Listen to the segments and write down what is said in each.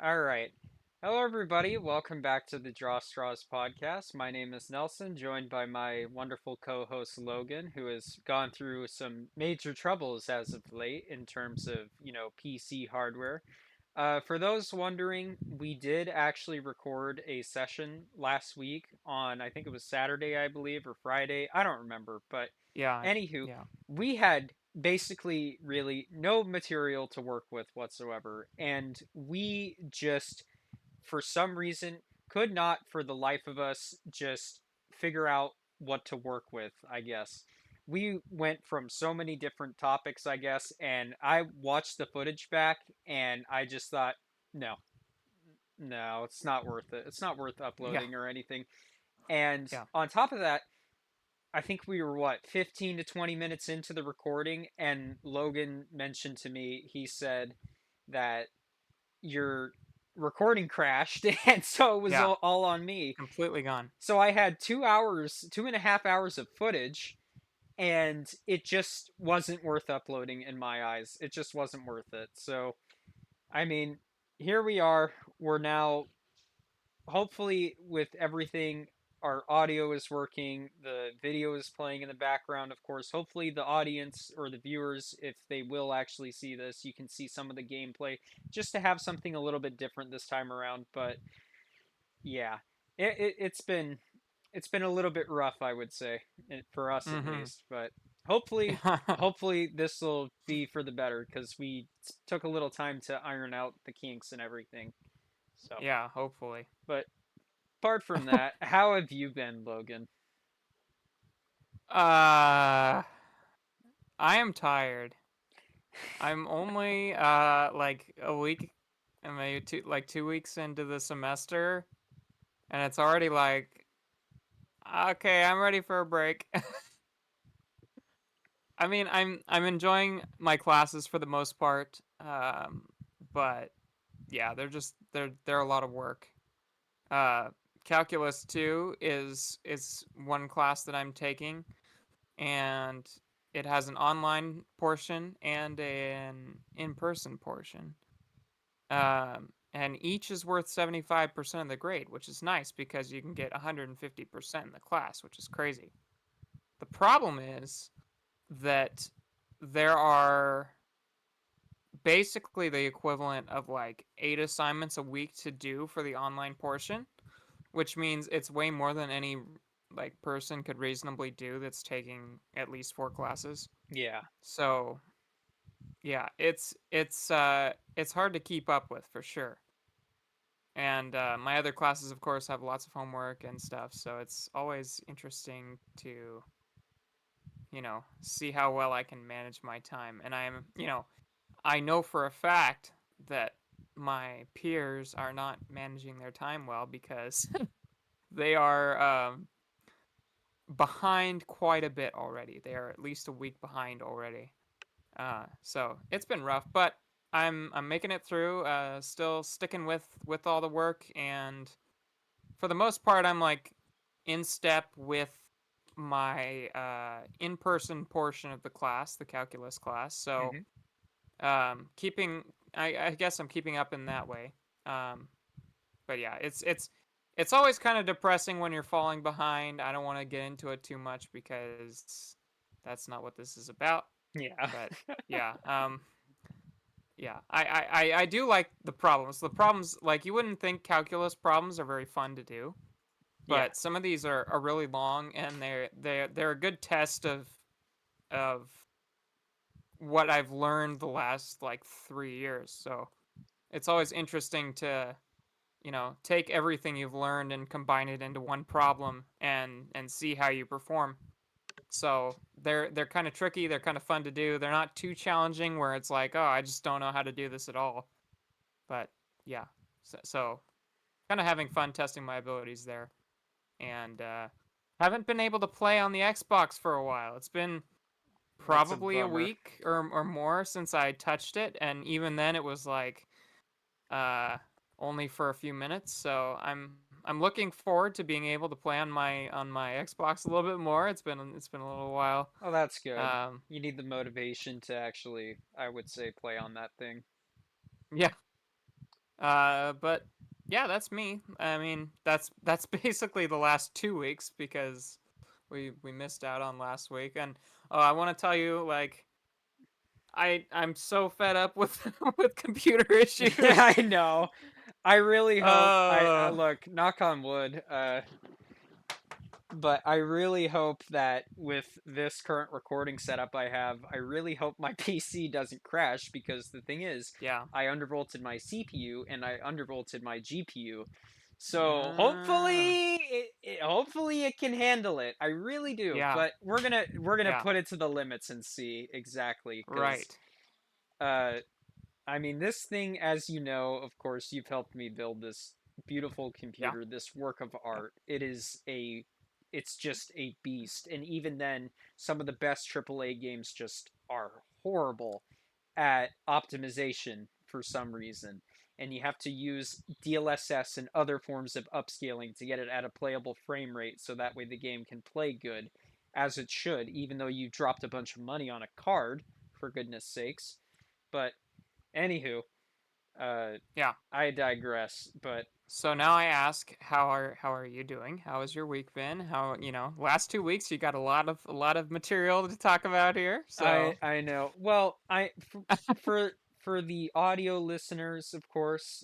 All right. Hello, everybody. Welcome back to the Draw Straws podcast. My name is Nelson, joined by my wonderful co host Logan, who has gone through some major troubles as of late in terms of, PC hardware. For those wondering, we did actually record a session last week on, I think it was Saturday, I believe, or Friday. I don't remember. But Yeah, anywho, yeah, we had basically really no material to work with whatsoever. And we just, for some reason, could not for the life of us just figure out what to work with, I guess. We went from so many different topics, I guess, and I watched the footage back and I just thought, no, no, it's not worth it. It's not worth yeah, uploading or anything. And yeah, on top of that, I think we were what 15 to 20 minutes into the recording, and Logan mentioned to me, he said that your recording crashed, and so it was yeah. all on me. Completely gone. So I had 2 hours, 2.5 hours of footage, and it just wasn't worth uploading in my eyes. It just wasn't worth it. So, I mean, here we are. We're now hopefully with everything, our audio is working, the video is playing in the background, of course. Hopefully the audience or the viewers, if they will actually see this, you can see some of the gameplay just to have something a little bit different this time around. But yeah, it's been a little bit rough, I would say, for us at Mm-hmm. least. But hopefully this will be for the better because we took a little time to iron out the kinks and everything. So, Yeah, hopefully. but apart from that, how have you been, Logan? I am tired. I'm only like a week and maybe 2 weeks into the semester, and it's already like, okay, I'm ready for a break. I mean, I'm enjoying my classes for the most part, but yeah, they're a lot of work. Uh, Calculus 2 is one class that I'm taking, and it has an online portion and an in-person portion. And each is worth 75% of the grade, which is nice because you can get 150% in the class, which is crazy. The problem is that there are basically the equivalent of like 8 assignments a week to do for the online portion, which means it's way more than any like person could reasonably do that's taking at least 4 classes. Yeah. So yeah, it's hard to keep up with for sure. And my other classes, of course, have lots of homework and stuff, so it's always interesting to see how well I can manage my time. And I know for a fact that my peers are not managing their time well because they are behind quite a bit already. They are at least a week behind already. So it's been rough, but I'm making it through. Still sticking with all the work, and for the most part, I'm like in step with my in-person portion of the class, the calculus class. So Hmm. keeping, I guess I'm keeping up in that way. Um, but yeah, it's always kind of depressing when you're falling behind. I don't want to get into it too much because that's not what this is about. Yeah. But yeah, yeah, I do like the problems. The problems, like you wouldn't think calculus problems are very fun to do, Yeah. but some of these are really long and they're a good test of what I've learned the last like 3 years. So it's always interesting to take everything you've learned and combine it into one problem and see how you perform. So they're kind of tricky. They're kind of fun to do. They're not too challenging where it's like, oh, I just don't know how to do this at all. But yeah, so kind of having fun testing my abilities there. And haven't been able to play on the Xbox for a while. It's been That's a probably a bummer. week or more since I touched it, and even then it was like uh, only for a few minutes. So I'm looking forward to being able to play on my Xbox a little bit more. It's been a little while. Oh, that's good. Um, You need the motivation to actually, I would say, play on that thing. yeah. But yeah, that's me. I mean, that's basically the last 2 weeks because we missed out on last week. And I want to tell you, like, I'm so fed up with with computer issues. I know. I really hope I Uh, look, knock on wood, but I really hope that with this current recording setup I have, I really hope my PC doesn't crash because the thing is, yeah. I undervolted my CPU and I undervolted my GPU. So Uh, hopefully it can handle it. I really do. yeah. But we're gonna Yeah. put it to the limits and see exactly because Right. uh I mean, this thing, as you know, of course, you've helped me build this beautiful Yeah. computer, this work of Yeah. art. It's just a beast. And even then, some of the best AAA games just are horrible at optimization for some reason. And you have to use DLSS and other forms of upscaling to get it at a playable frame rate so that way the game can play good as it should, even though you dropped a bunch of money on a card, for goodness sakes. But anywho, uh, Yeah. I digress. But So now I ask, how are you doing? How has your week been? How, last 2 weeks you got a lot of material to talk about here. I So, I know. Well, for the audio listeners, of course,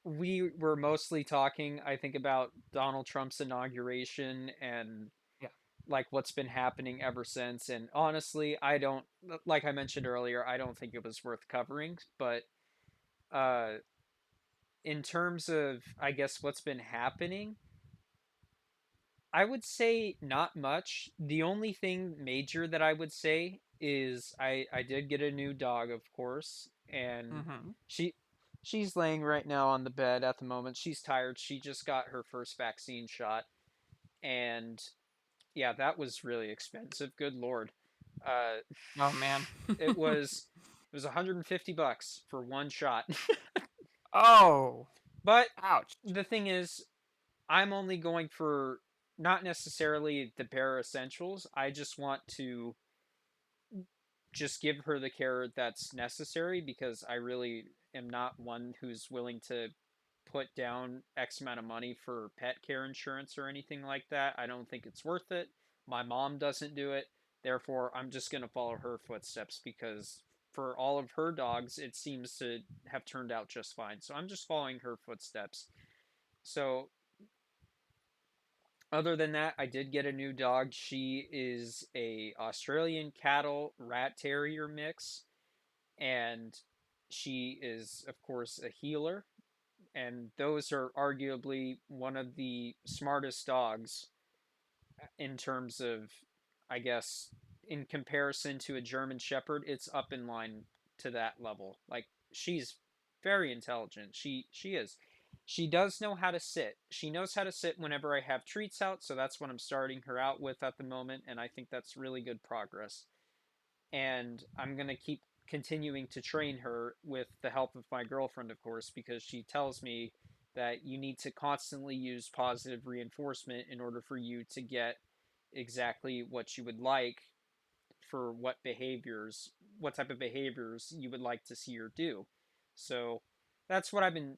we were mostly talking, I think, about Donald Trump's inauguration and yeah. like what's been happening ever since. And honestly, I don't, like I mentioned earlier, I don't think it was worth covering. But uh, in terms of, I guess, what's been happening, I would say not much. The only thing major that I would say is I did get a new dog, of course, and Mhm. she she's laying right now on the bed at the moment. She's tired. She just got her first vaccine shot, and yeah, that was really expensive. Good lord. Uh, Oh man. it was $150 for one shot. Oh, But ouch. the thing is, I'm only going for not necessarily the bare essentials. I just want to just give her the care that's necessary because I really am not one who's willing to put down X amount of money for pet care insurance or anything like that. I don't think it's worth it. My mom doesn't do it. Therefore, I'm just going to follow her footsteps because for all of her dogs, it seems to have turned out just fine. So I'm just following her footsteps. So other than that, I did get a new dog. She is a Australian cattle rat terrier mix, and she is, of course, a healer. And those are arguably one of the smartest dogs in terms of, I guess, in comparison to a German Shepherd. It's up in line to that level. Like she's very intelligent. She is. She does know how to sit. She knows how to sit whenever I have treats out, so that's what I'm starting her out with at the moment, and I think that's really good progress. And I'm going to keep continuing to train her with the help of my girlfriend, of course, because she tells me that you need to constantly use positive reinforcement in order for you to get exactly what you would like for what type of behaviors you would like to see her do. So that's what I've been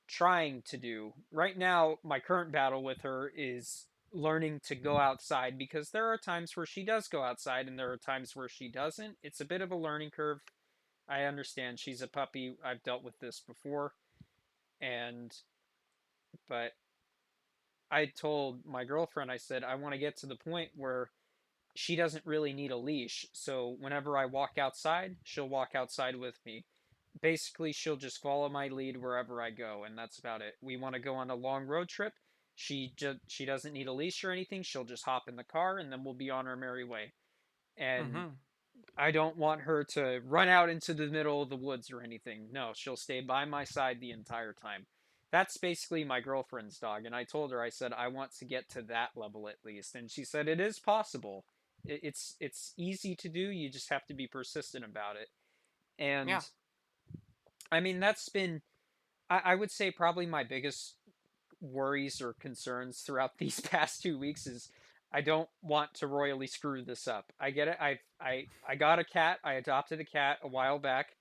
trying to do. Right now, my current battle with her is learning to go outside because there are times where she does go outside and there are times where she doesn't. It's a bit of a learning curve. I understand she's a puppy. I've dealt with this before. And but I told my girlfriend, I said I want to get to the point where she doesn't really need a leash. So whenever I walk outside, she'll walk outside with me. Basically, she'll just follow my lead wherever I go, and that's about it. We want to go on a long road trip. She doesn't need a leash or anything. She'll just hop in the car, and then we'll be on our merry way. And Mhm. I don't want her to run out into the middle of the woods or anything. No, she'll stay by my side the entire time. That's basically my girlfriend's dog, and I told her I said I want to get to that level at least, and she said it is possible. It's easy to do. You just have to be persistent about it. Yeah. And I mean that's been I would say probably my biggest worries or concerns throughout these past 2 weeks is I don't want to royally screw this up. I get it. I got a cat. I adopted a cat a while back,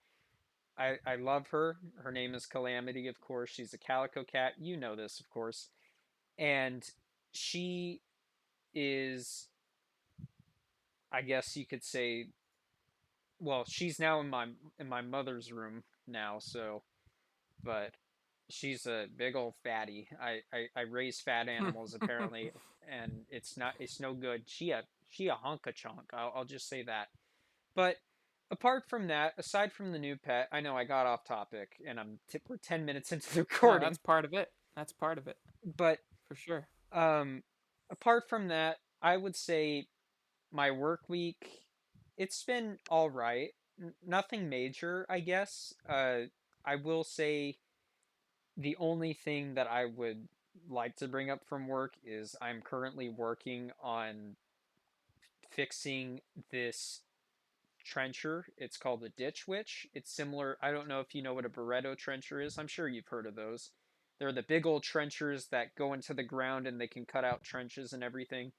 I love her. Her name is Calamity, of course. She's a calico cat. You know this, of course. And she is, I guess you could say, well, she's now in my mother's room now, so but she's a big old fatty. I raise fat animals apparently, and it's no good. She a hunk of chunk. I'll just say that. But apart from that, aside from the new pet, I know I got off topic, and we're 10 minutes into the No, recording. that's part of it. That's part of it But for sure. um, apart from that, I would say my work week, it's been all right. Nothing major, I guess. I will say the only thing that I would like to bring up from work is I'm currently working on fixing this trencher. It's called a DitchWitch. It's similar. I don't know if you know what a Barreto trencher is. I'm sure you've heard of those. They're the big old trenchers that go into the ground and they can cut out trenches and everything.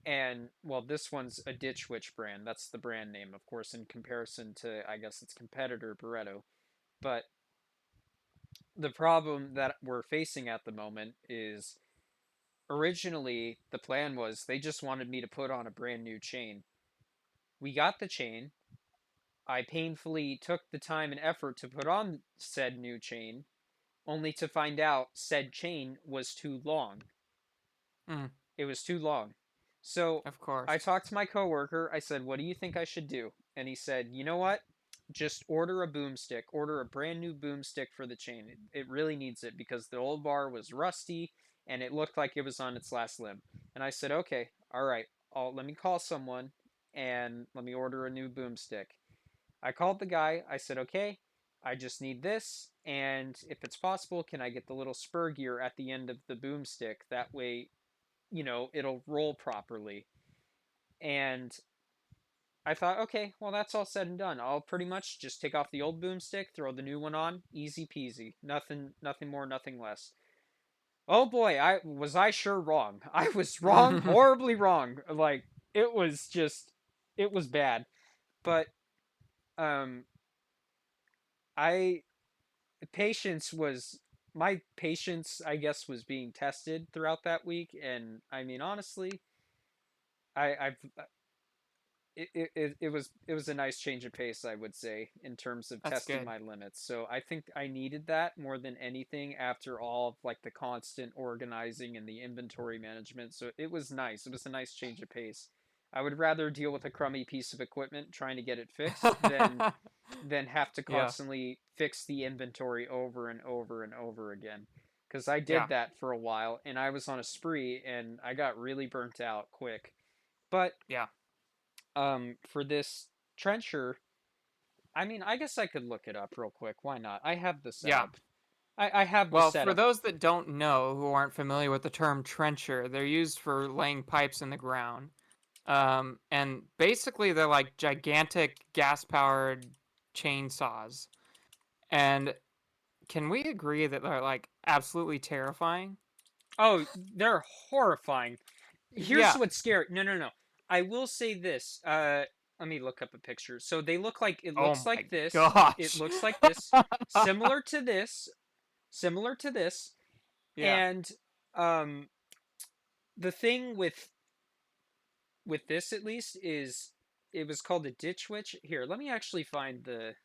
And well, this one's a DitchWitch brand. That's the brand name, of course, in comparison to I guess its competitor Barreto. But the problem that we're facing at the moment is originally the plan was they just wanted me to put on a brand new chain. We got the chain. I painfully took the time and effort to put on said new chain, only to find out said chain was too long. Mm, It was too long. So of I course. talked to my coworker. I said, "What do you think I should do?" And he said, "You know what? Just order a boomstick. Order a brand new boomstick for the chain. It really needs it because the old bar was rusty and it looked like it was on its last limb." And I said, "Okay, all right. Let me call someone and let me order a new boomstick." I called the guy. I said, "Okay, I just need this, and if it's possible, can I get the little spur gear at the end of the boomstick? That way, it'll roll properly." And I thought, okay, well, that's all said and done. I'll pretty much just take off the old boomstick, throw the new one on, easy peasy. Nothing more, nothing less. Oh boy, I sure wrong. I was wrong, horribly wrong. Like it was bad. But um, I patience was my patience, I guess, was being tested throughout that week, and I mean, honestly, I've it was a nice change of pace, I would say, in terms of That's testing good. my limits. So I think I needed that more than anything after all of like the constant organizing and the inventory management. So it was nice. It was a nice change of pace. I would rather deal with a crummy piece of equipment trying to get it fixed than have to Yeah. constantly fix the inventory over and over and over again. Because I Yeah. did that for a while and I was on a spree and I got really burnt out quick. But Yeah. for this trencher, I mean, I guess I could look it up real quick. Why not? I have the Yeah. setup. I have the Well, for setup. those that don't know, who aren't familiar with the term trencher, they're used for laying pipes in the ground. And basically, they're like gigantic gas powered chainsaws. And can we agree that they're like absolutely terrifying? Oh, they're horrifying. Here's Yeah. what's scary. No, no, no. I will say this. Let me look up a picture. So they look like it Oh looks my like this. It gosh. looks like this, similar to this, similar to this. Yeah. And um, the thing with this at least is it was called a ditch witch. Here, let me actually find the.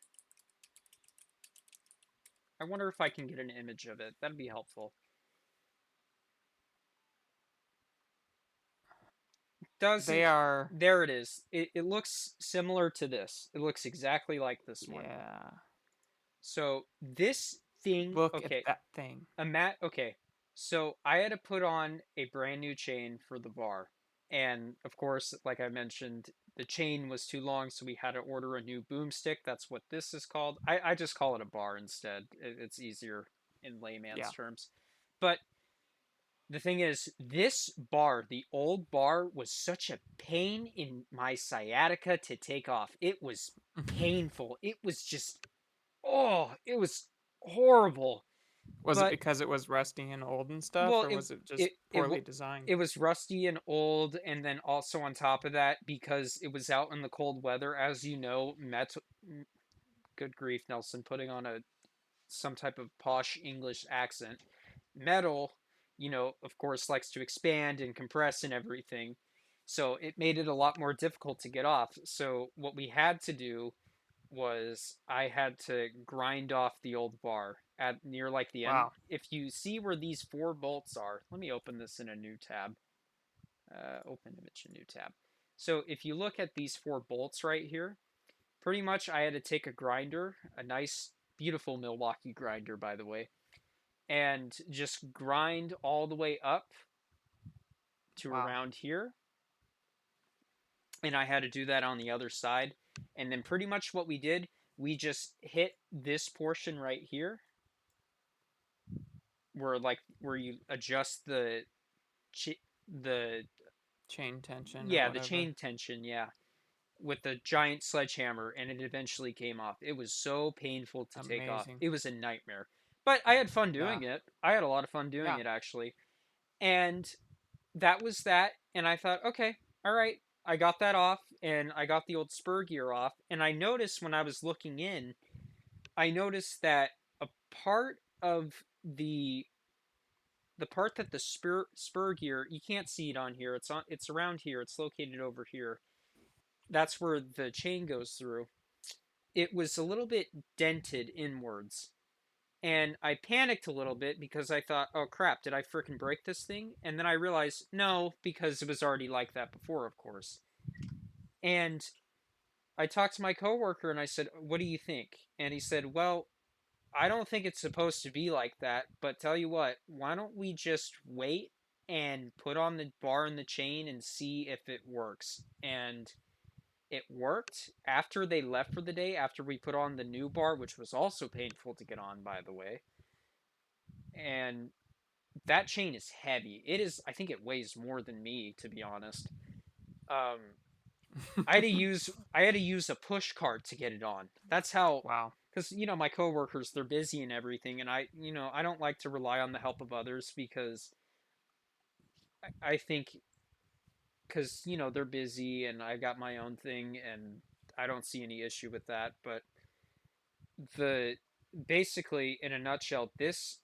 I wonder if I can get an image of it. That'd be helpful. They Doesn't are. There it is. It looks similar to this. It looks exactly like this one. Yeah. So this thing, Look at okay, that thing. okay. So I had to put on a brand new chain for the bar. And of course, like I mentioned, the chain was too long, so we had to order a new boomstick. That's what this is called. I just call it a bar instead. It's easier in layman's Yeah. terms. But the thing is, this bar, the old bar, was such a pain in my sciatica to take off. It was painful. It was just, oh, it was horrible. Was it But because it was rusty and old and stuff, well, or was it just it it poorly designed? it was rusty and old, and then also on top of that, because it was out in the cold weather, as you know, metal Good grief, Nelson, putting on a some type of posh English accent. Metal, of course, likes to expand and compress and everything. So it made it a lot more difficult to get off. So what we had to do was I had to grind off the old bar at near like the end. Wow. If you see where these four bolts are, let me open this in a new tab. Open image, a new tab. So if you look at these four bolts right here, pretty much I had to take a grinder, a nice, beautiful Milwaukee grinder, by the way, and just grind all the way up to Wow. around here. And I had to do that on the other side. And then pretty much what we did, we just hit this portion right here where you adjust the Chain tension or yeah, the whatever. chain tension, yeah, with the giant sledgehammer, and it eventually came off. It was so painful to take off. Amazing. It was a nightmare. But I had fun Yeah. doing it. I had a lot of fun doing Yeah. it actually. And that was that. And I thought, okay, all right, I got that off, and I got the old spur gear off. And I noticed when I was looking in, I noticed that a part of the part that the spur gear, you can't see it on here. It's around here. It's located over here. That's where the chain goes through. It was a little bit dented inwards. And I panicked a little bit because I thought, oh crap, did I fricking break this thing? And then I realized, no, because it was already like that before, of course. And I talked to my coworker and I said, what do you think? And he said, well, I don't think it's supposed to be like that, but tell you what, why don't we just wait and put on the bar and the chain and see if it works? And it worked after they left for the day, after we put on the new bar, which was also painful to get on, by the way. And that chain is heavy. It is, I think it weighs more than me, to be honest. Um, I had to use a push cart to get it on. That's how, Wow. because my coworkers, they're busy and everything, and I don't like to rely on the help of others because I think because they're busy and I got my own thing and I don't see any issue with that. But the basically in a nutshell, this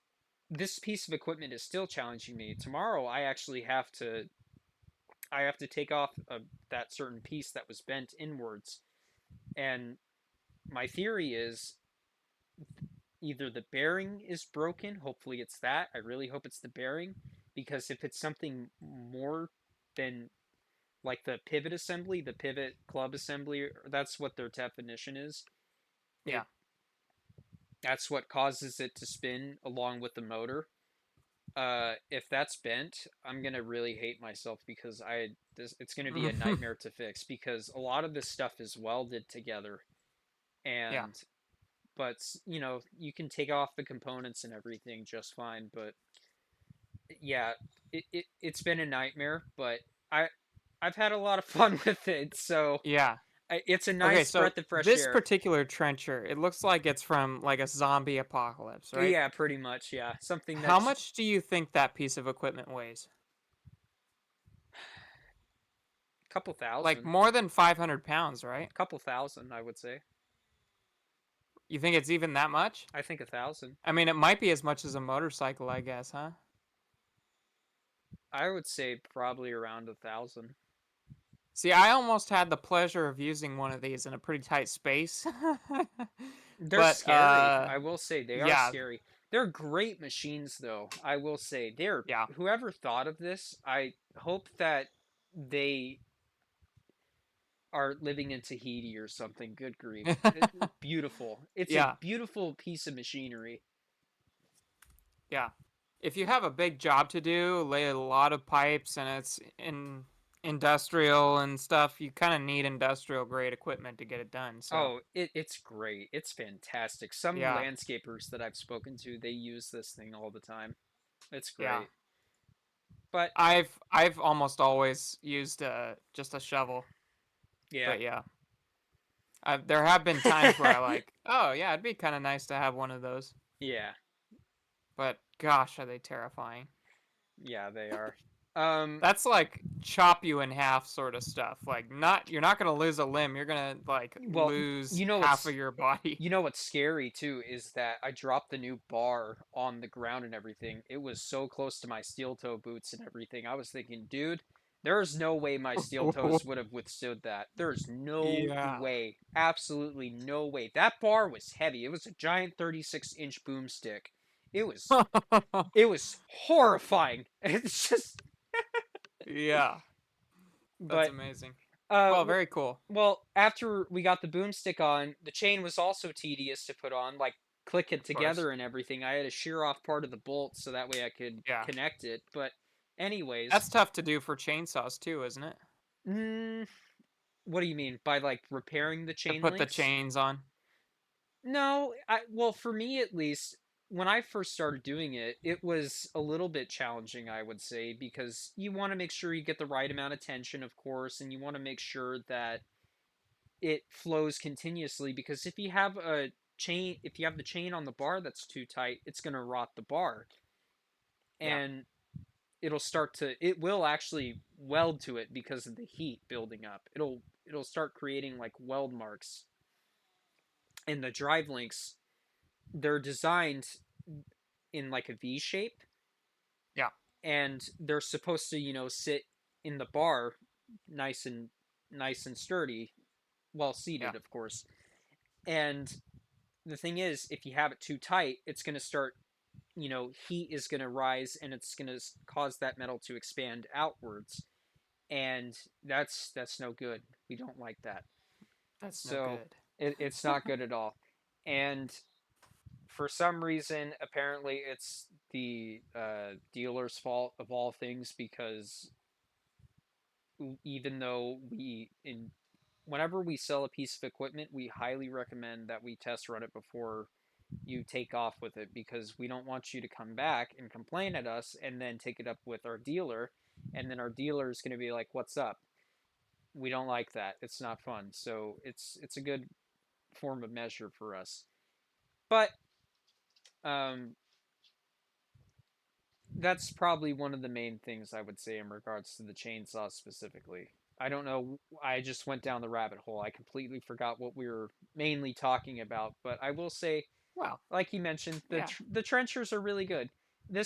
piece of equipment is still challenging me. Tomorrow I have to take off that certain piece that was bent inwards, and my theory is either the bearing is broken. Hopefully, it's that. I really hope it's the bearing, because if it's something more than like the pivot assembly, the pivot club assembly, that's what their definition is. Yeah. It That's what causes it to spin along with the motor. If that's bent, I'm gonna really hate myself because it's gonna be a nightmare to fix because a lot of this stuff is welded together, Yeah. and but you can take off the components and everything just fine. But yeah, it's been a nightmare, but I I've had a lot of fun with it, so Yeah. it's a Okay, nice so breath of fresh this air. particular trencher, it looks like it's from like a zombie apocalypse, right? Yeah, pretty much. Yeah, something How that's much do you think that piece of equipment weighs? a couple Like thousand, more than 500 pounds, right? couple thousand, I would say. You think it's even that much? I think 1,000. I mean, it might be as much as a motorcycle, I guess, huh? I would say probably around 1,000. See, I almost had the pleasure of using one of these in a pretty tight space. They're But scary. I will say they are yeah, scary. They're great machines, though. I will say they're. yeah. Whoever thought of this, I hope that they are living in Tahiti or something. Good grief. Beautiful. It's a Yeah, beautiful piece of machinery. yeah. If you have a big job to do, lay a lot of pipes and it's in industrial and stuff, you kind of need industrial grade equipment to get it done. So, Oh, it's great. It's fantastic. Some yeah, landscapers that I've spoken to, they use this thing all the time. It's yeah. great. But I've almost always used just a shovel, yeah. but yeah. There have been times where I like, oh yeah, it'd be kind of nice to have one of those. Yeah. But gosh, are they terrifying. Yeah, they are. Um, That's like chop you in half sort of stuff. Like not you're not gonna lose a limb. You're gonna like well, lose you know half of what's your body. you know what's scary too is that I dropped the new bar on the ground and everything. It was so close to my steel toe boots and everything. I was thinking, dude, there's no way my steel toes would have withstood that. There's no Yeah. way. Absolutely no way. That bar was heavy. It was a giant 36-inch boomstick. It was it was horrifying. It's just Yeah. That's but amazing. uh Well, very cool. well, after we got the boomstick on, the chain was also tedious to put on, like click it Of course. together and everything. I had to shear off part of the bolt so that way I could Yeah. connect it. But anyways, That's tough to do for chainsaws too, isn't it? mm, what do you mean by like repairing the To chain put the links? chains on. No, well, for me at least, when I first started doing it, it was a little bit challenging, I would say, because you want to make sure you get the right amount of tension, of course, and you want to make sure that it flows continuously because if you have the chain on the bar that's too tight, it's going to rot the bar Yeah. and it will actually weld to it because of the heat building up. It'll start creating like weld marks. And the drive links, they're designed in like a V shape Yeah. and they're supposed to, sit in the bar nice and sturdy, well Yeah. seated, of course. And the thing is, if you have it too tight, it's going to start, heat is going to rise and it's going to cause that metal to expand outwards. And that's no good. We don't like that. That's no So good. it's not good at all. And for some reason, apparently, it's the dealer's fault of all things because even though whenever we sell a piece of equipment, we highly recommend that we test run it before you take off with it because we don't want you to come back and complain at us and then take it up with our dealer and then our dealer is going to be like, what's up? We don't like that. It's not fun. So it's a good form of measure for us. But um, that's probably one of the main things I would say in regards to the chainsaw specifically. I don't know. I just went down the rabbit hole. I completely forgot what we were mainly talking about. But I will say, Well, like you mentioned, yeah. the trenchers are really good. Yeah.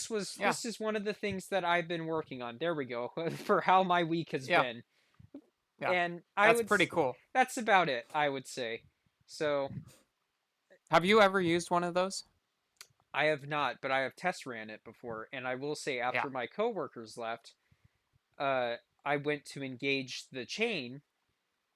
This is one of the things that I've been working on. There we go for how my week has Yeah. been, Yeah. and That's pretty cool. that's about it. I would say. So Have you ever used one of those? I have not, but I have test ran it before, and I will say Yeah. after my coworkers left, uh, I went to engage the chain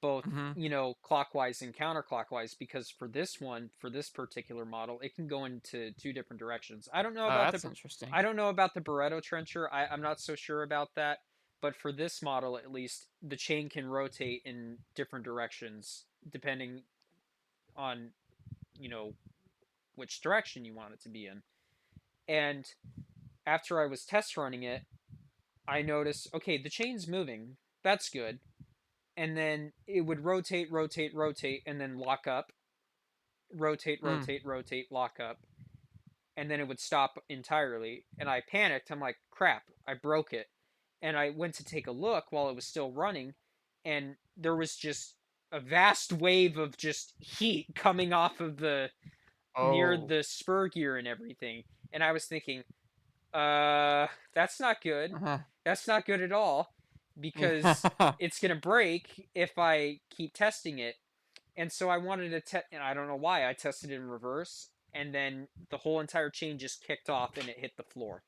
both Mm-hmm. clockwise and counterclockwise because for this particular model it can go into two different directions. Oh, that's interesting. I don't know about the Barreto trencher. I'm not so sure about that, but for this model at least the chain can rotate in different directions depending on you know which direction you want it to be in. And after I was test running it, I noticed, okay, the chain's moving, that's good, and then it would rotate, and then lock up, Mm. rotate, lock up, and then it would stop entirely. And I panicked. I'm like, crap, I broke it. And I went to take a look while it was still running, and there was just a vast wave of just heat coming off of the near Oh. the spur gear and everything. And I was thinking, that's not good. Uh-huh. That's not good at all because Yeah. it's gonna break if I keep testing it. And so I wanted to test, and I don't know why I tested it in reverse, and then the whole entire chain just kicked off and it hit the floor.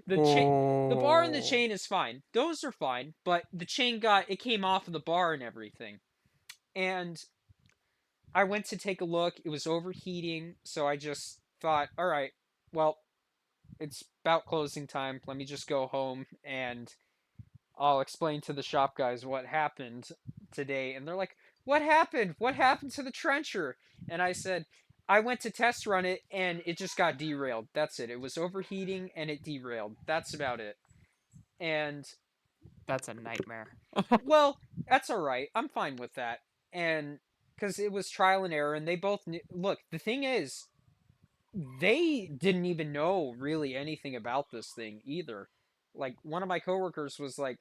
The chain, the bar and the Oh. chain is fine; those are fine. But the chain it came off of the bar and everything. And I went to take a look; it was overheating. So I just thought, all right, well, it's about closing time. Let me just go home and I'll explain to the shop guys what happened today. And they're like, what happened? What happened to the trencher? And I said, I went to test run it and it just got derailed. That's it. It was overheating and it derailed. That's about it. And, That's a nightmare. well, that's all right. I'm fine with that. And because it was trial and error and they both knew. Look, the thing is, they didn't even know really anything about this thing either. Like one of my coworkers was like,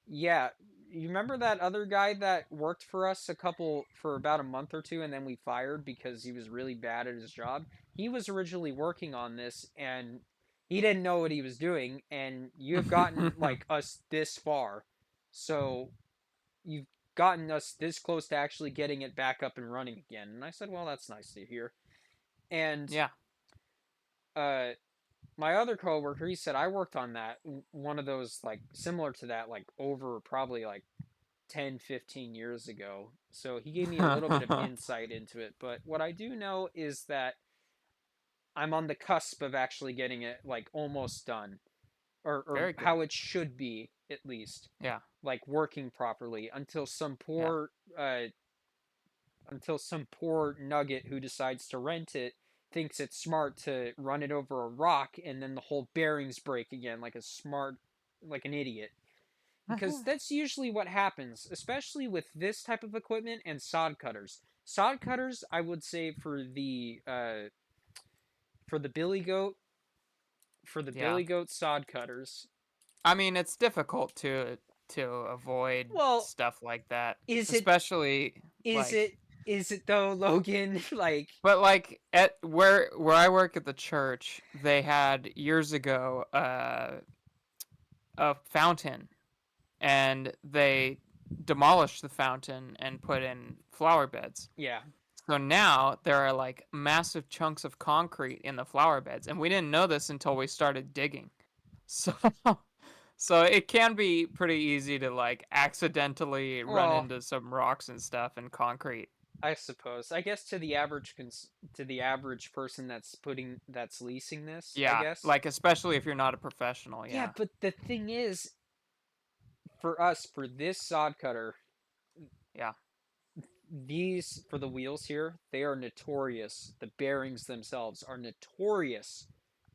"Yeah, you remember that other guy that worked for us for about a month or two and then we fired because he was really bad at his job? He was originally working on this and he didn't know what he was doing and you have gotten like us this far. So, you've gotten us this close to actually getting it back up and running again." And I said, "Well, that's nice to hear." And Yeah. uh my other coworker, he said, "I worked on that, one of those like similar to that, like over probably like 10, 15 years ago." So he gave me a little bit of insight into it. But what I do know is that I'm on the cusp of actually getting it like almost done, or Very good. how it should be at least, Yeah. like working properly Yeah. uh until some poor nugget who decides to rent it thinks it's smart to run it over a rock and then the whole bearings break again like an idiot. Because that's usually what happens, especially with this type of equipment and sod cutters. Sod cutters, I would say for the billy goat for the Yeah. billy goat sod cutters. I mean, it's difficult to avoid Well, stuff like that, is it especially is like. it is it though, Logan? Like, But like at where I work at the church, they had years ago a fountain, and they demolished the fountain and put in flower beds. yeah. So now there are like massive chunks of concrete in the flower beds, and we didn't know this until we started digging. So so it can be pretty easy to like accidentally run Well, into some rocks and stuff and concrete. I suppose. I guess to the average person that's leasing this, I Yeah, guess. like especially if you're not a professional, Yeah, yeah. but the thing is, for us, for this sod cutter, Yeah. these for the wheels here, they are notorious. The bearings themselves are notorious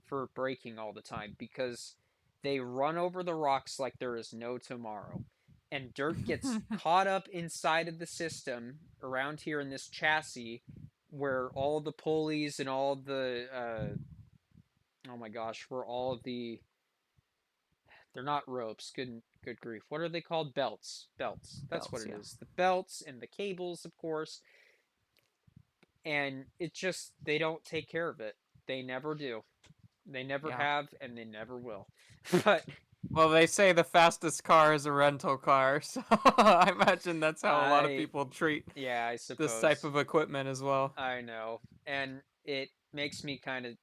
for breaking all the time because they run over the rocks like there is no tomorrow. And dirt gets caught up inside of the system around here in this chassis where all the pulleys and all the oh my gosh, where all of the they're not ropes. Good grief. What are they called? Belts. Belts. That's what Belts, it yeah. is. The belts and the cables, of course. And it just they don't take care of it. They never do. They never Yeah. have and they never will. But Well, they say the fastest car is a rental car, so I imagine that's how a lot of I people treat yeah, I this type suppose. of equipment as well. I know. And it makes me kind of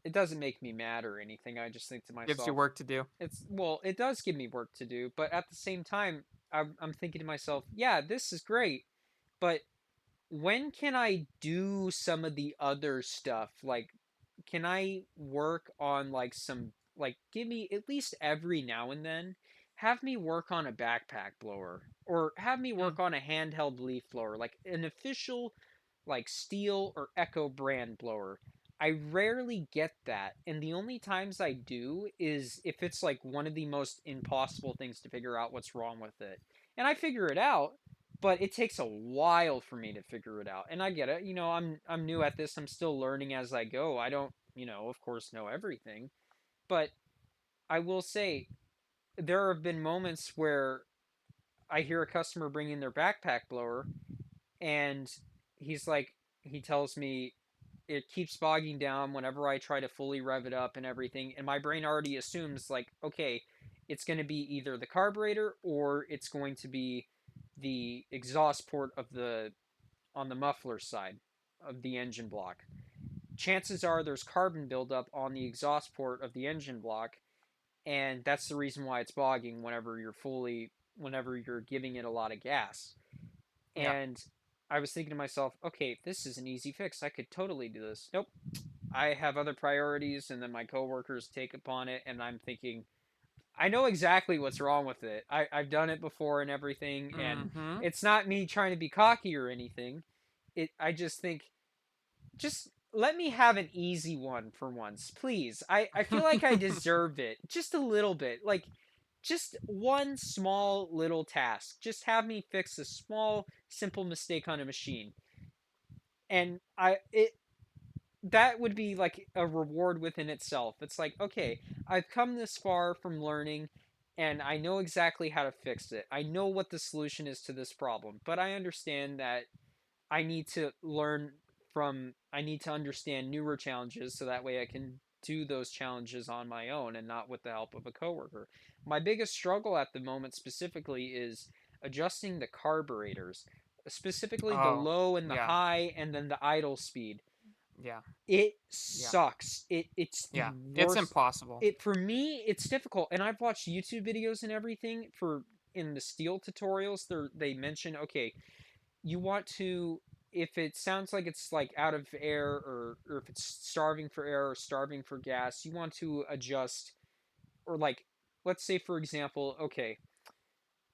it doesn't make me mad or anything. I just think to Gives you myself, work to do. it's well, it does give me work to do, but at the same time, I'm thinking to myself, yeah, this is great, but when can I do some of the other stuff? Like, can I work on like give me at least every now and then, have me work on a backpack blower or have me Hmm. work on a handheld leaf blower, like an official like Steel or Echo brand blower. I rarely get that, and the only times I do is if it's like one of the most impossible things to figure out what's wrong with it. And I figure it out, but it takes a while for me to figure it out. And I get it. I'm new at this. I'm still learning as I go. I don't, of course know everything, but I will say there have been moments where I hear a customer bring in their backpack blower and he's like he tells me it keeps bogging down whenever I try to fully rev it up and everything, and my brain already assumes like, okay, it's going to be either the carburetor or it's going to be the exhaust port of the on the muffler side of the engine block. Chances are there's carbon buildup on the exhaust port of the engine block, and that's the reason why it's bogging whenever you're giving it a lot of gas. Yeah. And I was thinking to myself, okay, this is an easy fix. I could totally do this. Nope. I have other priorities, and then my coworkers take upon it, and I'm thinking, I know exactly what's wrong with it. I've done it before and everything, and Mm-hmm. it's not me trying to be cocky or anything. I just think, just let me have an easy one for once, please. I feel like I deserve it just a little bit. Like, just one small little task. Just have me fix a small, simple mistake on a machine. And that would be like a reward within itself. It's like, okay, I've come this far from learning and I know exactly how to fix it. I know what the solution is to this problem, but I understand that I need to learn I need to understand newer challenges so that way I can do those challenges on my own and not with the help of a coworker. My biggest struggle at the moment specifically is adjusting the carburetors, specifically the Oh, low and the yeah, high and then the idle speed. yeah, It yeah, sucks. It's the yeah. It's worst. impossible. It for me it's difficult, and I've watched YouTube videos and everything for in the steel tutorials. They mention, okay, you want to, if it sounds like it's like out of air, or if it's starving for air or starving for gas, you want to adjust, or like, let's say for example, okay,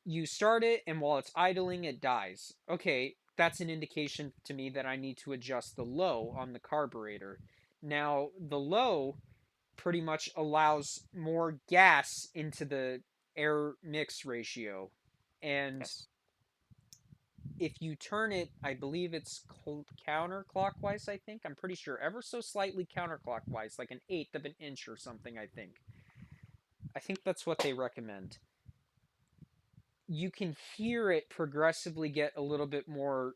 you start it and while it's idling it dies. Okay, that's an indication to me that I need to adjust the low on the carburetor. Now the low pretty much allows more gas into the air mix ratio, and Yes. if you turn it, I believe it's counterclockwise, I think. I'm pretty sure. Ever so slightly counterclockwise, like an eighth of an inch or something, I think. I think that's what they recommend. You can hear it progressively get a little bit more,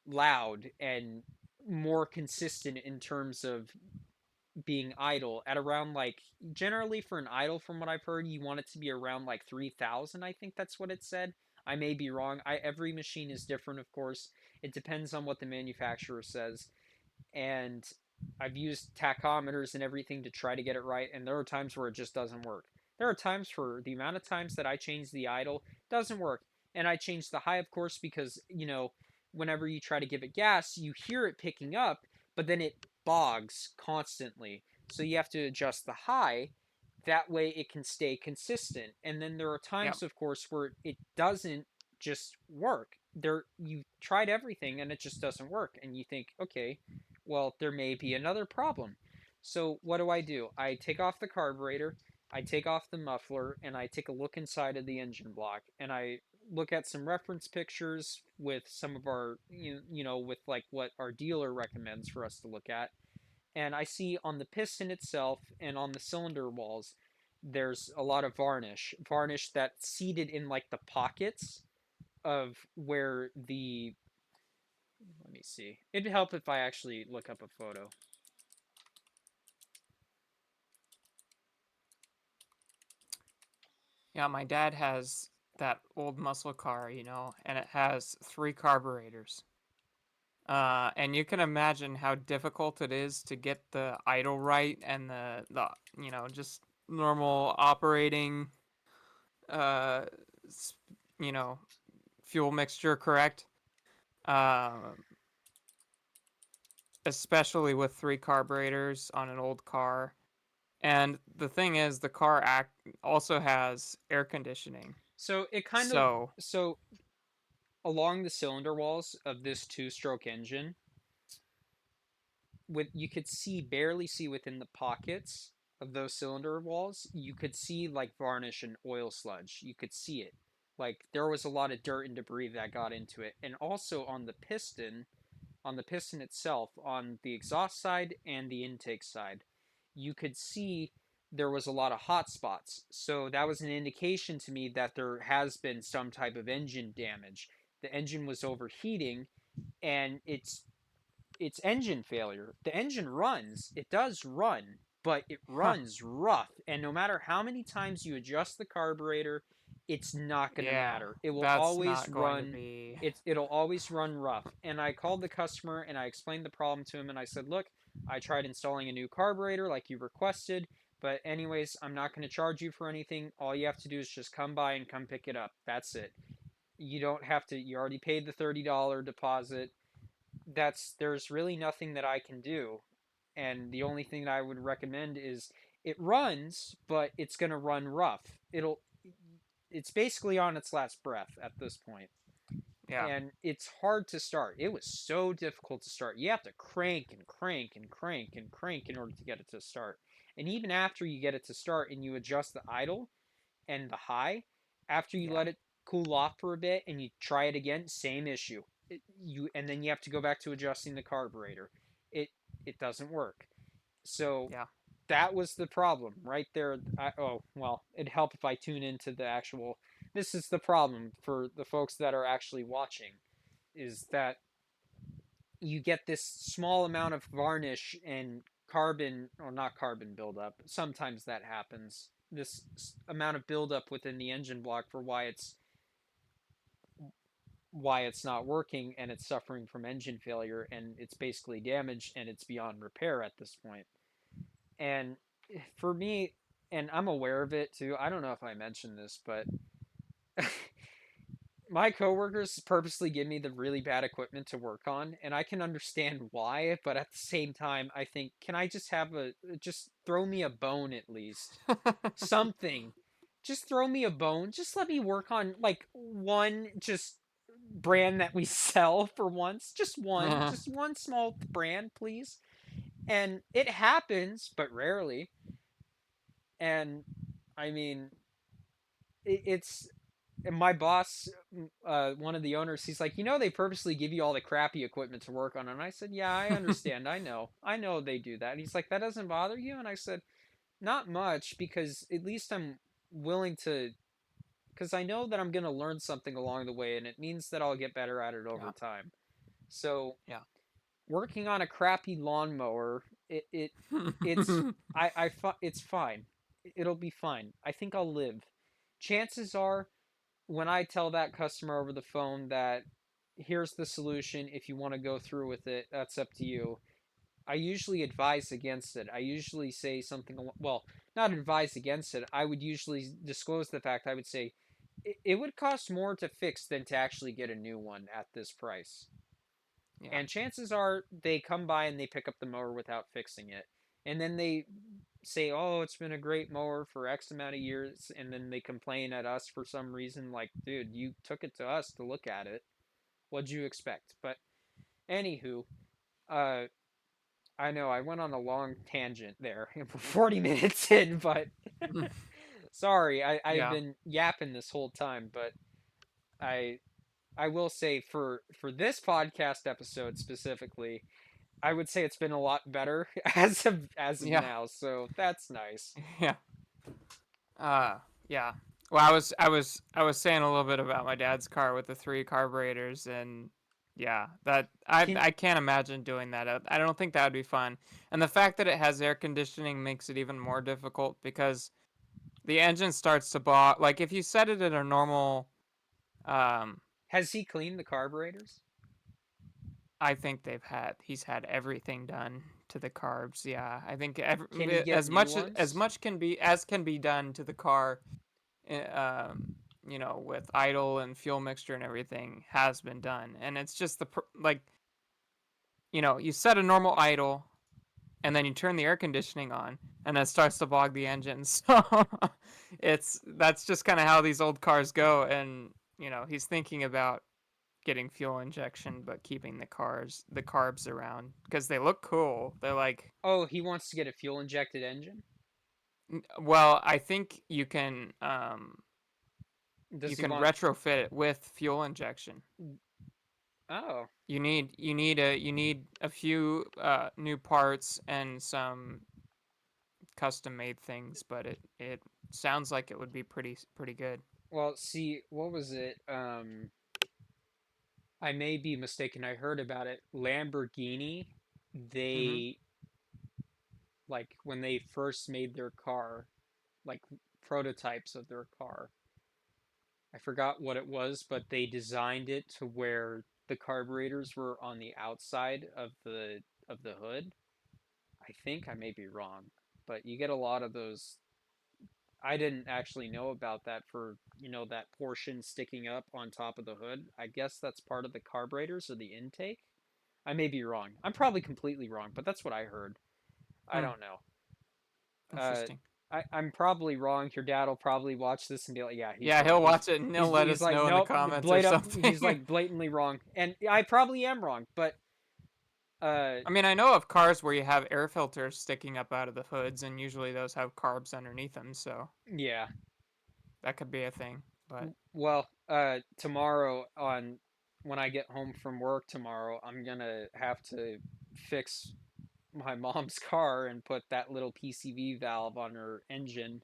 loud and more consistent in terms of being idle at around like, generally for an idle, from what I've heard, you want it to be around like 3,000. I think that's what it said. I may be wrong. Every machine is different, of course. It depends on what the manufacturer says, and I've used tachometers and everything to try to get it right, and there are times where it just doesn't work. There are times, for the amount of times that I change the idle, it doesn't work. And I change the high, of course, because, whenever you try to give it gas, you hear it picking up, but then it bogs constantly. So you have to adjust the high. That way it can stay consistent. And then there are Yep. times, of course, where it doesn't just work. You tried everything and it just doesn't work. And you think, okay, well, there may be another problem. So what do? I take off the carburetor, I take off the muffler, and I take a look inside of the engine block, and I look at some reference pictures with some of our, with like what our dealer recommends for us to look at. And I see on the piston itself and on the cylinder walls, there's a lot of varnish that's seated in like the pockets of where the, let me see. It'd help if I actually look up a photo. Yeah, my dad has that old muscle car, and it has three carburetors. And you can imagine how difficult it is to get the idle right and the just normal operating uh you know fuel mixture correct. Um, Especially with three carburetors on an old car. And the thing is, the car act also has air conditioning. So it kind of, So so along the cylinder walls of this two-stroke engine, with you could see, barely see within the pockets of those cylinder walls, you could see like varnish and oil sludge. You could see it. Like there was a lot of dirt and debris that got into it. And also on the piston itself, on the exhaust side and the intake side, you could see there was a lot of hot spots. So that was an indication to me that there has been some type of engine damage. The engine was overheating, and it's engine failure. The engine runs, it does run, but it huh, runs rough. And no matter how many times you adjust the carburetor, it's not going to yeah, matter. It will that's always not going to run. be. It'll always run rough. And I called the customer and I explained the problem to him, and I said, "Look, I tried installing a new carburetor like you requested, but anyways, I'm not going to charge you for anything. All you have to do is just come by and come pick it up. That's it. You don't have to, you already paid the $30 deposit. There's really nothing that I can do. And the only thing that I would recommend is, it runs, but it's going to run rough. It's basically on its last breath at this point. Yeah, And it's hard to start. It was so difficult to start. You have to crank and crank and crank and crank in order to get it to start. And even after you get it to start and you adjust the idle and the high, after you yeah, let it cool off for a bit and you try it again, same issue. And then you have to go back to adjusting the carburetor. It it doesn't work. So Yeah. that was the problem right there. Oh, well, it'd help if I tune into the actual. This is the problem for the folks that are actually watching, is that you get this small amount of varnish and carbon, or not carbon buildup. Sometimes that happens. This amount of buildup within the engine block for why it's not working, and it's suffering from engine failure, and it's basically damaged and it's beyond repair at this point. And for me, and I'm aware of it too. I don't know if I mentioned this, but my coworkers purposely give me the really bad equipment to work on, and I can understand why, but at the same time, I think, can I just have just throw me a bone at least? Something. Just throw me a bone. Just let me work on like one just brand that we sell for once. Just one small brand, please. And it happens, but rarely. And I mean, it's my boss, one of the owners, he's like, they purposely give you all the crappy equipment to work on. And I said, yeah, I understand. I know they do that. And he's like, that doesn't bother you? And I said, not much, because at least I'm willing to, because I know that I'm going to learn something along the way, and it means that I'll get better at it over Yeah. time. So Yeah. working on a crappy lawnmower, it's, it's fine. It'll be fine. I think I'll live. Chances are, when I tell that customer over the phone that here's the solution, if you want to go through with it, that's up to you. I usually advise against it. I usually say something, well, not advise against it. I would usually disclose the fact. I would say it would cost more to fix than to actually get a new one at this price. Yeah. And chances are they come by and they pick up the mower without fixing it. And then they say, oh, it's been a great mower for X amount of years. And then they complain at us for some reason, like, dude, you took it to us to look at it. What'd you expect? But anywho, uh, I know I went on a long tangent there. 40 minutes in, but sorry, I've Yeah. been yapping this whole time. But I I will say, for this podcast episode specifically, I would say it's been a lot better as of Yeah. now. So that's nice. Yeah. Uh, yeah. Well, I was saying a little bit about my dad's car with the three carburetors, and yeah, that I Can I can't imagine doing that. I don't think that would be fun. And the fact that it has air conditioning makes it even more difficult because the engine starts to blow. Like if you set it at a normal, um, Has he cleaned the carburetors? I think he's had everything done to the carbs. Yeah, I think Can he get as new much ones? can be done to the car with idle and fuel mixture and everything has been done. And it's just like, you set a normal idle and then you turn the air conditioning on and it starts to bog the engine. So that's just kind of how these old cars go. And, he's thinking about getting fuel injection, but keeping the carbs around because they look cool. They're like, Oh, he wants to get a fuel injected engine. well, I think you Does he can want? retrofit it with fuel injection. Oh, You need a few new parts and some custom made things, but it sounds like it would be pretty good. well, see, what was it? I may be mistaken. I heard about it. Lamborghini, Mm-hmm. they, like, when they first made their car, like prototypes of their car. I forgot what it was, but they designed it to where the carburetors were on the outside of the hood. I think I may be wrong, but you get a lot of those. I didn't actually know about that, for that portion sticking up on top of the hood. I guess that's part of the carburetors or the intake. I may be wrong. I'm probably completely wrong, but that's what I heard. I Hmm. don't know. Uh, Interesting. I'm probably wrong. Your dad will probably watch this and be like, "Yeah, he's Yeah, wrong. he'll watch it and he'll let He's us like, know in the nope, comments or blade up. He's something. like blatantly wrong." And I probably am wrong, but uh, I mean, I know of cars where you have air filters sticking up out of the hoods, and usually those have carbs underneath them, so yeah. that could be a thing. But Well, tomorrow, when I get home from work tomorrow, I'm gonna have to fix my mom's car and put that little PCV valve on her engine,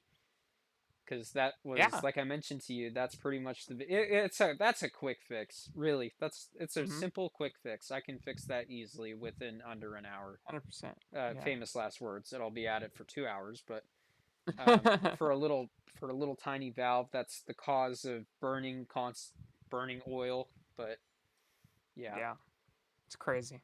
because that was, Yeah. like I mentioned to you, that's pretty much that's a quick fix, really. It's a Mhm. simple quick fix. I can fix that easily within under an hour. 100%. Yeah. Famous last words. It'll be at it for 2 hours, but for a little tiny valve that's the cause of burning oil. But yeah, Yeah. It's crazy.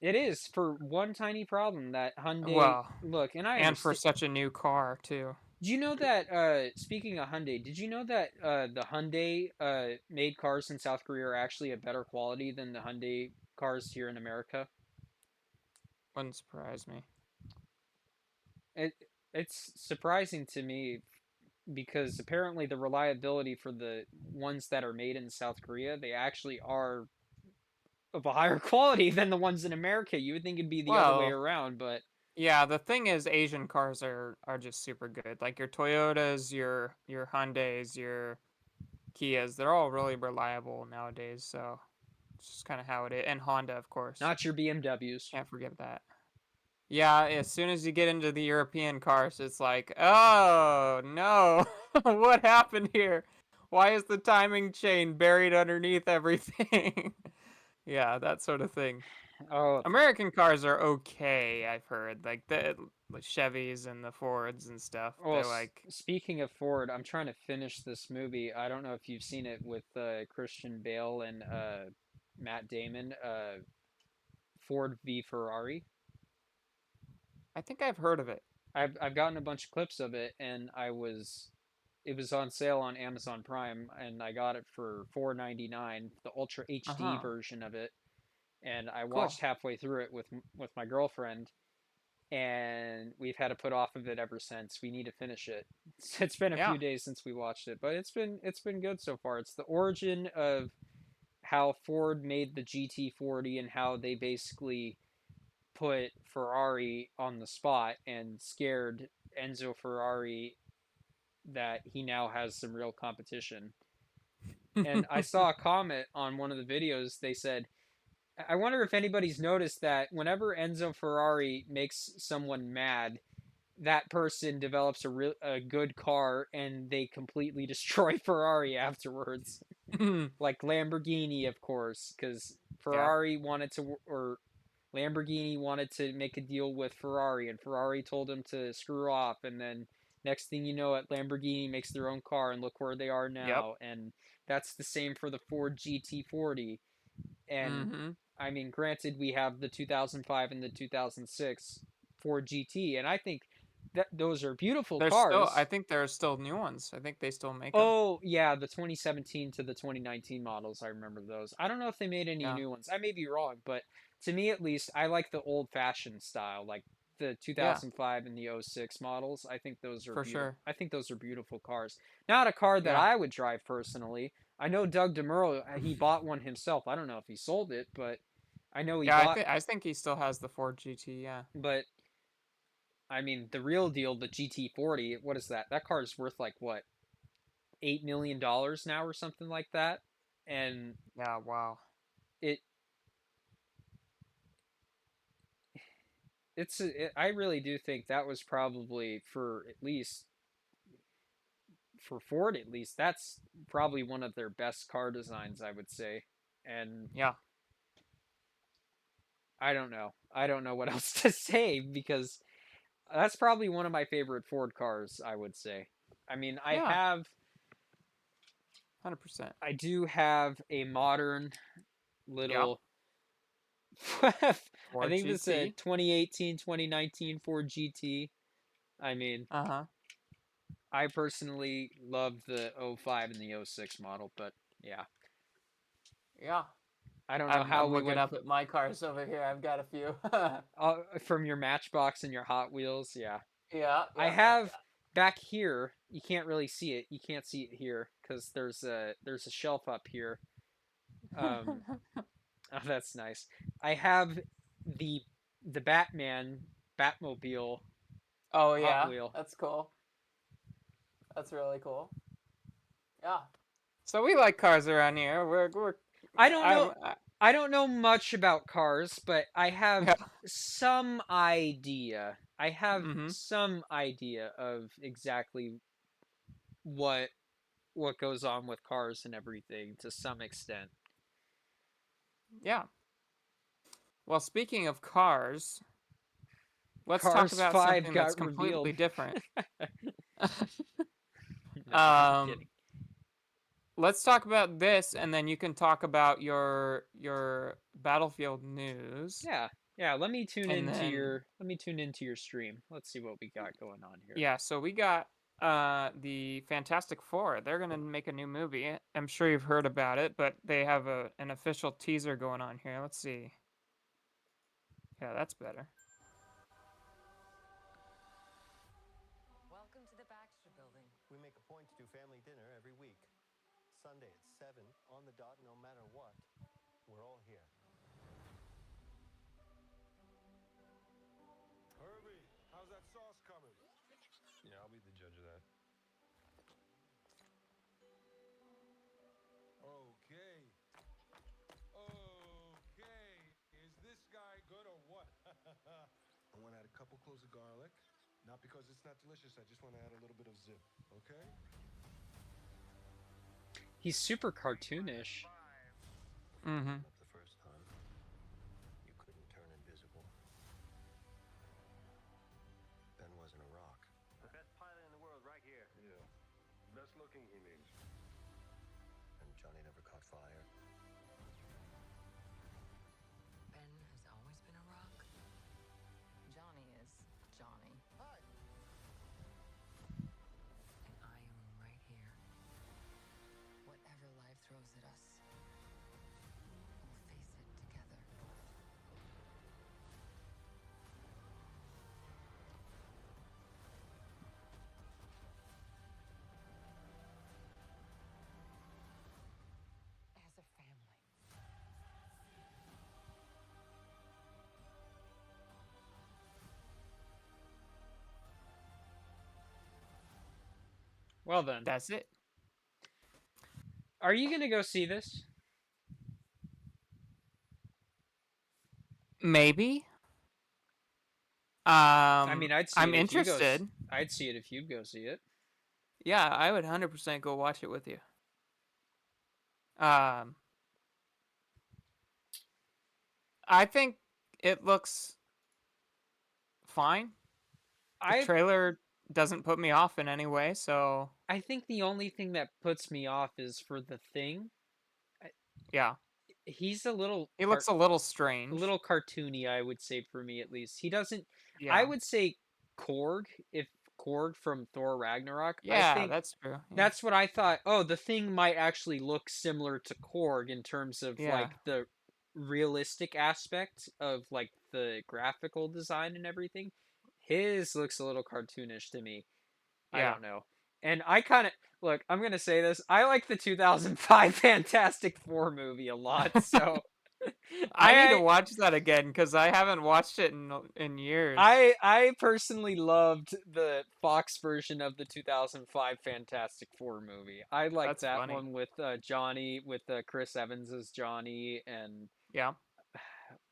it is for one tiny problem that Hyundai Well, look, and I and for understand. such a new car too. Do you know that speaking of Hyundai, did you know that the Hyundai made cars in South Korea are actually a better quality than the Hyundai cars here in America? Wouldn't surprise me. It it's surprising to me because apparently the reliability for the ones that are made in South Korea, they actually are of a higher quality than the ones in America. You would think it'd be the other way Well, around, but yeah, the thing is Asian cars are just super good. Like your Toyotas, your Hyundais, your Kias, they're all really reliable nowadays, so it's just kind of how it is. And Honda, of course. not your BMWs. Can't forget that. Yeah, as soon as you get into the European cars, it's like, oh no, what happened here? Why is the timing chain buried underneath everything? Yeah, that sort of thing. Oh, American cars are okay, I've heard. Like the Chevys and the Fords and stuff. well, They're like, speaking of Ford, I'm trying to finish this movie. I don't know if you've seen it with Christian Bale and Matt Damon, Ford v Ferrari. I think I've heard of it. I've gotten a bunch of clips of it, and it was on sale on Amazon Prime, and I got it for $4.99, the Ultra HD Uh-huh. version of it, and I Cool. watched halfway through it with my girlfriend, and we've had to put off of it ever since. We need to finish it. It's been a Yeah. few days since we watched it, but it's been good so far. It's the origin of how Ford made the GT40 and how they basically put Ferrari on the spot and scared Enzo Ferrari that he now has some real competition. And I saw a comment on one of the videos. They said, I wonder if anybody's noticed that whenever Enzo Ferrari makes someone mad, that person develops a good car and they completely destroy Ferrari afterwards. Like Lamborghini, of course, because Yeah. Ferrari wanted to, or Lamborghini wanted to make a deal with Ferrari, and Ferrari told him to screw off. And then next thing you know, it Lamborghini makes their own car, and look where they are Yep. now. And that's the same for the Ford GT40. And Mm-hmm. I mean, granted, we have the 2005 and the 2006 Ford GT, and I think that those are beautiful There's still, I cars. think there are still new ones. I think they still make them. Oh, yeah, the 2017 to the 2019 models, I remember those. I don't know if they made any Yeah. new ones. I may be wrong, but to me at least, I like the old-fashioned style, like the Yeah, 2005 and the '06 models. I think those are for beautiful. sure. I think those are beautiful cars. Not a car that Yeah. I would drive personally. I know Doug DeMuro, he bought one himself. I don't know if he sold it, but I know he Yeah, bought, I think he still has the Ford GT, yeah. but I mean, the real deal, the GT40, what is that? That car is worth like what, $8 million now or something like that. And Yeah, wow. it I really do think that was probably for at least for Ford at least that's probably one of their best car designs, I would say. And Yeah. I don't know what else to say because that's probably one of my favorite Ford cars, I would say. I mean, Yeah, 100%. I do have a modern Yep. little I Ford think this is a GT. 2018 2019 Ford GT. I mean, Uh-huh. I personally love the '05 and the '06 model, but yeah, Yeah. I don't know how I'm we looking went up at my cars over here. I've got a few. from your Matchbox and your Hot Wheels. Yeah, Yeah, I yeah, yeah, have back here. You can't really see it. You can't see it here because there's a shelf up here. Um, yeah. oh, that's nice. I have the the Batman Batmobile Oh Hot yeah, Wheel. that's cool. That's really cool. Yeah. So we like cars around here. I don't I'm know. I don't know much about cars, but I have Yeah. some idea. I have Mm-hmm. some idea of exactly what what goes on with cars and everything to some extent. Yeah. Well, speaking of cars, let's talk Cars about 5 something that's got revealed. completely different. No, I'm um, kidding. let's talk about this, and then you can talk about your Battlefield news, Yeah. Yeah, and then let me tune into your stream. Let's see what we got going on here. yeah. So we got the Fantastic Four. They're gonna make a new movie. I'm sure you've heard about it, but they have an official teaser going on here. Let's see. Yeah, that's better. Welcome to the Baxter Building. We make a point to do family dinner every week. Sunday at 7 on the dot, no matter what. We're all here. Herbie, how's that sauce coming? Yeah, I'll be the judge of that. Okay. Okay. Is this guy good or what? I want to add a couple cloves of garlic. Not because it's not delicious, I just want to add a little bit of zip. Okay? He's super cartoonish. Mm-hmm. Up the first time, you couldn't turn invisible. Ben wasn't a rock. The best pilot in the world right here. Yeah. Best looking, he means. And Johnny never caught fire. Ben has always been a rock. Johnny is Johnny. Hi. And I am right here. Whatever life throws at us, we'll face it together. As a family. Well then, That's it. are you going to go see this? Maybe. I mean, I'm interested. I'd see it if you'd go see it. Yeah, I would 100% go watch it with you. Um, I think it looks fine. The I trailer doesn't put me off in any way, so I think the only thing that puts me off is for the thing. yeah. He's He looks a a strange. little cartoony, I would say for me at least. He doesn't. I Yeah. would say Korg, if Korg from Thor Ragnarok. I Yeah, think that's true. Yeah. that's what I thought. Oh, the thing might actually look similar to Korg in terms of Yeah. like the realistic aspect of like the graphical design and everything. His looks a little cartoonish to me. I Yeah. don't know. And I kind of look, I'm going to say this. I like the 2005 Fantastic Four movie a lot, so I need to I watch that again cuz I haven't watched it in years. I personally loved the Fox version of the 2005 Fantastic Four movie. I like That's that funny. one with Johnny with Chris Evans as Johnny and Yeah.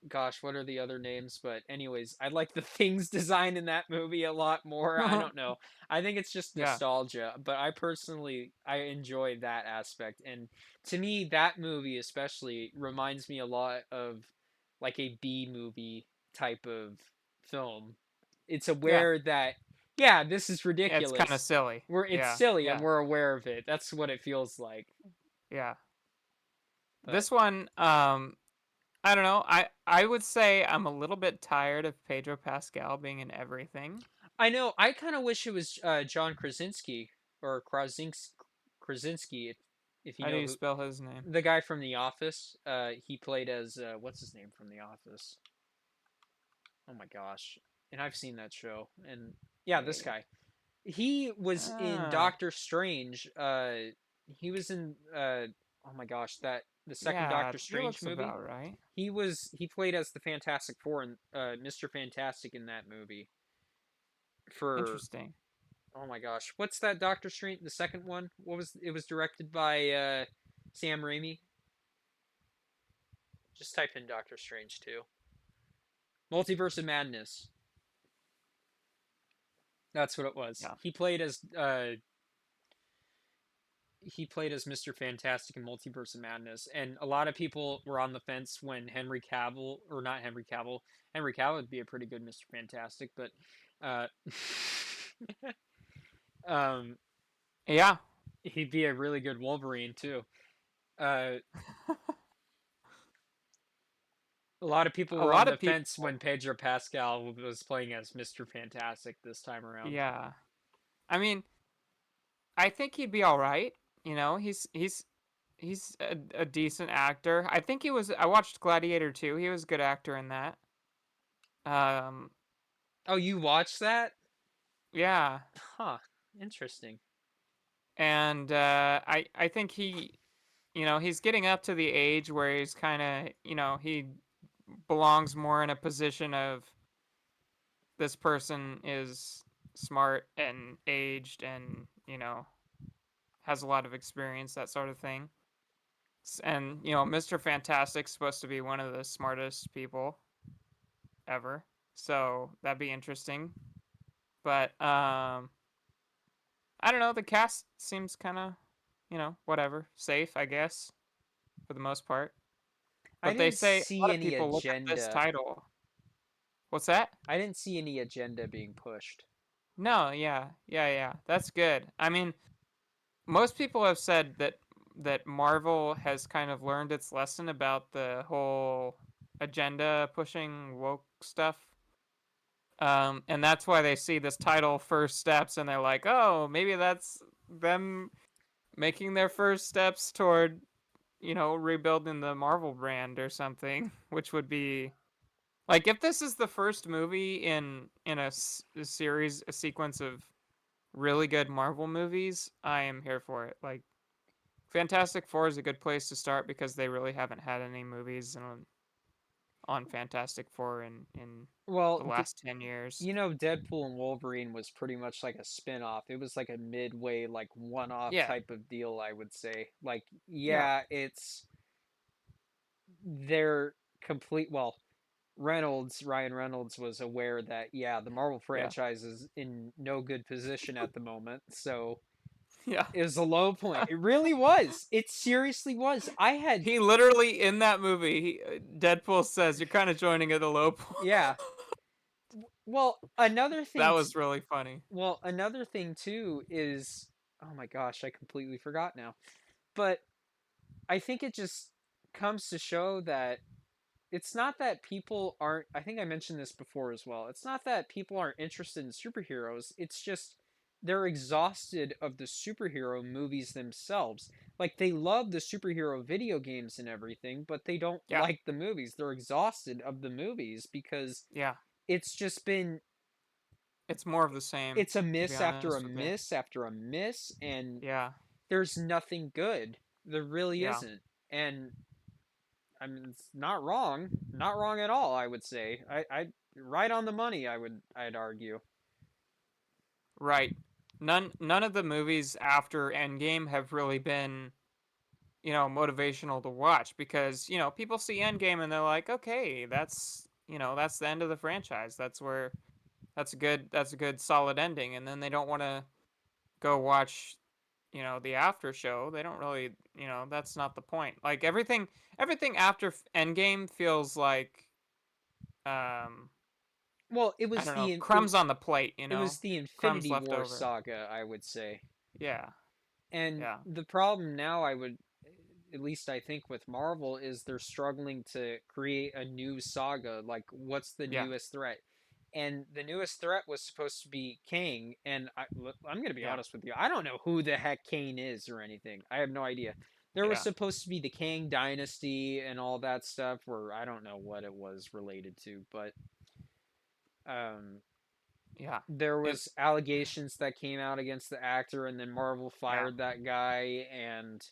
gosh, what are the other names? But anyways, I like the things design in that movie a lot more. I don't know. I think it's just Yeah. nostalgia, but I enjoy that aspect. And to me, that movie especially reminds me a lot of like a B movie type of film. It's Yeah. aware that yeah, this is It's kind of ridiculous. silly. It's Yeah. silly and Yeah. we're aware of it. That's what it feels like. Yeah. But This one I don't know. I would say I'm a little bit tired of Pedro Pascal being in everything. I know. I kind of wish it was John Krasinski or Krasinski, if you How do know you who spell his name? the guy from The Office. He played as what's his name from The Office? Oh my gosh! And I've seen that show. And yeah, this Hey. guy. He was in Ah. Doctor Strange. He was in oh my gosh, that the second Yeah, Doctor he Strange looks movie. about right. He played as the Fantastic Four and Mr. Fantastic in that movie for Interesting. oh my gosh, what's that Doctor Strange? The second one? What was it? Was directed by Sam Raimi. Just type in Doctor Strange 2. Multiverse of Madness. That's what it was. Yeah. He played as Mr. Fantastic in Multiverse of Madness, and a lot of people were on the fence when Henry Cavill, or not Henry Cavill. Henry Cavill would be a pretty good Mr. Fantastic, but uh, um, Yeah. he'd be a really good Wolverine too. Uh, a lot of people A were on lot the of fence people. when Pedro Pascal was playing as Mr. Fantastic this time around. Yeah. I mean, I think he'd be all right. You know, he's a decent actor. I think he was. I watched Gladiator 2. He was a good actor in that. Um, Oh, you watched that? yeah, Huh. Interesting. and I think he's getting up to the age where he's kind of he belongs more in a position of this person is smart and aged and has a lot of experience, that sort of thing. And Mr. Fantastic's supposed to be one of the smartest people ever, so that'd be interesting. But I don't know. The cast seems kind of whatever, safe, I guess, for the most part. I But they didn't say a see lot of any people look at this agenda. title. What's that? I didn't see any agenda being pushed. No, yeah. That's good. I mean, most people have said that Marvel has kind of learned its lesson about the whole agenda pushing woke stuff. And that's why they see this title First Steps and they're like, "Oh, maybe that's them making their first steps toward, rebuilding the Marvel brand or something," which would be like if this is the first movie in a series, a sequence of really good Marvel movies, I am here for it. Like Fantastic Four is a good place to start because they really haven't had any movies on Fantastic Four in Well, the last 10 years. Deadpool and Wolverine was pretty much like a spin-off. It was like a midway, like one-off Yeah, type of deal, I would say. Like, yeah, yeah, they're complete. Well, Ryan Reynolds was aware that, yeah, the Marvel yeah, franchise is in no good position at the moment. So yeah. it was a low point. It really was. It seriously was. He literally in that movie, Deadpool says, "You're kind of joining at a low point." Yeah. Well, another That thing was really funny. Well, another thing too is, oh my gosh, I completely forgot now. But I think it just comes to show that it's not that people aren't, I think I mentioned this before as well. It's not that people aren't interested in superheroes. It's just they're exhausted of the superhero movies themselves. Like they love the superhero video games and everything, but they don't Yeah, like the movies. They're exhausted of the movies because yeah. it's just been It's more of the same, it's a to be miss after a honest with you. miss after a miss, and Yeah, there's nothing good. There really yeah. isn't. And I mean, it's not wrong, not wrong at all. I would say, I right on the money. I'd argue. Right. None of the movies after Endgame have really been, motivational to watch because, people see Endgame and they're like, "Okay, that's the end of the franchise. That's a good solid ending." And then they don't want to go watch, the after show. They don't really, that's not the point. Like everything after Endgame feels like um Well, I don't know, crumbs on the plate, it was the crumbs Infinity left War over. saga, I would say. Yeah, And yeah, the problem now, at least I think with Marvel, is they're struggling to create a new saga. Like, what's the yeah, newest threat? And the newest threat was supposed to be Kang. And I'm going to be yeah, honest with you, I don't know who the heck Kane is or anything. I have no idea. There was yeah, supposed to be the Kang dynasty and all that stuff, where I don't know what it was related to, but um, yeah. there It was allegations that came out against the actor, and then Marvel yeah. fired that guy, and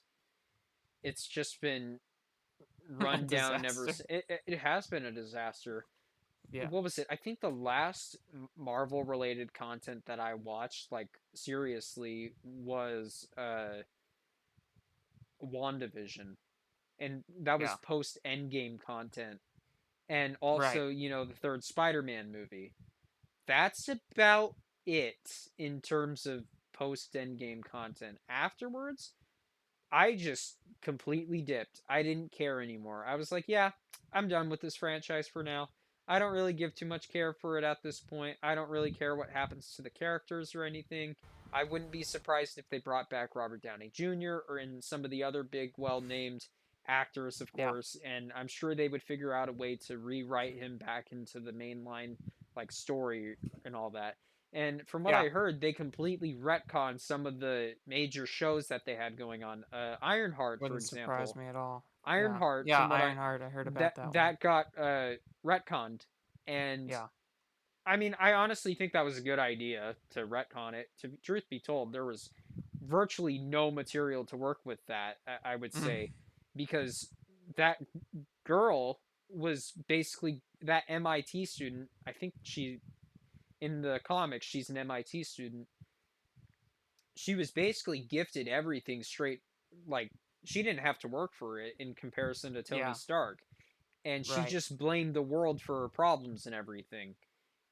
it's just been A run down. disaster. It has been a disaster. Yeah. What was it? I think the last Marvel related content that I watched, like seriously, was WandaVision. and that was Yeah. post Endgame content, and Right. also the third Spider-Man movie. That's about it in terms of post Endgame content. Afterwards, I just completely dipped. I didn't care anymore. I was like, yeah, I'm done with this franchise for now. I don't really give too much care for it at this point. I don't really care what happens to the characters or anything. I wouldn't be surprised if they brought back Robert Downey Jr. or in some of the other big, well named actors, of Yeah. course, and I'm sure they would figure out a way to rewrite him back into the mainline like story and all that. And from what Yeah. I heard, they completely retconned some of the major shows that they had going on. Ironheart, for Wouldn't surprise example. me at all. Yeah. Ironheart, Yeah, from what I Ironheart, I heard that about that one. that got retconned, and Yeah. I mean, I honestly think that was a good idea to retcon it. To truth be told, there was virtually no material to work with that. I would Mm. say, because that girl was basically that MIT student. I think she in the comics she's an MIT student. She was basically gifted everything straight, like she didn't have to work for it in comparison to Tony Yeah. Stark, and she Right. just blamed the world for her problems and everything. Makes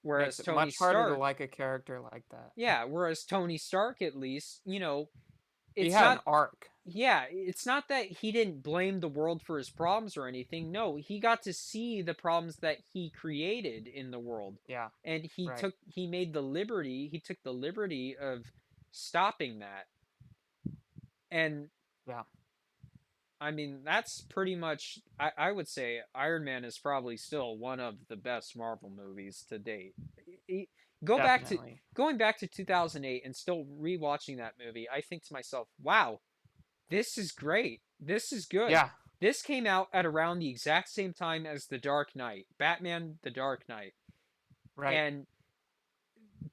Whereas it Tony much harder to Stark, like a character like that. yeah, whereas Tony Stark at least, He it's had an not arc. yeah, it's not that he didn't blame the world for his problems or anything. No, he got to see the problems that he created in the world. Yeah. And Right. he took the liberty of stopping that. And Yeah. I mean, that's pretty much. I would say Iron Man is probably still one of the best Marvel movies to date. E- Go back to Definitely. going back to 2008 and still rewatching that movie. I think to myself, wow, this is great. This is good. Yeah. This came out at around the exact same time as The Dark Knight, Batman: The Dark Knight, Right. and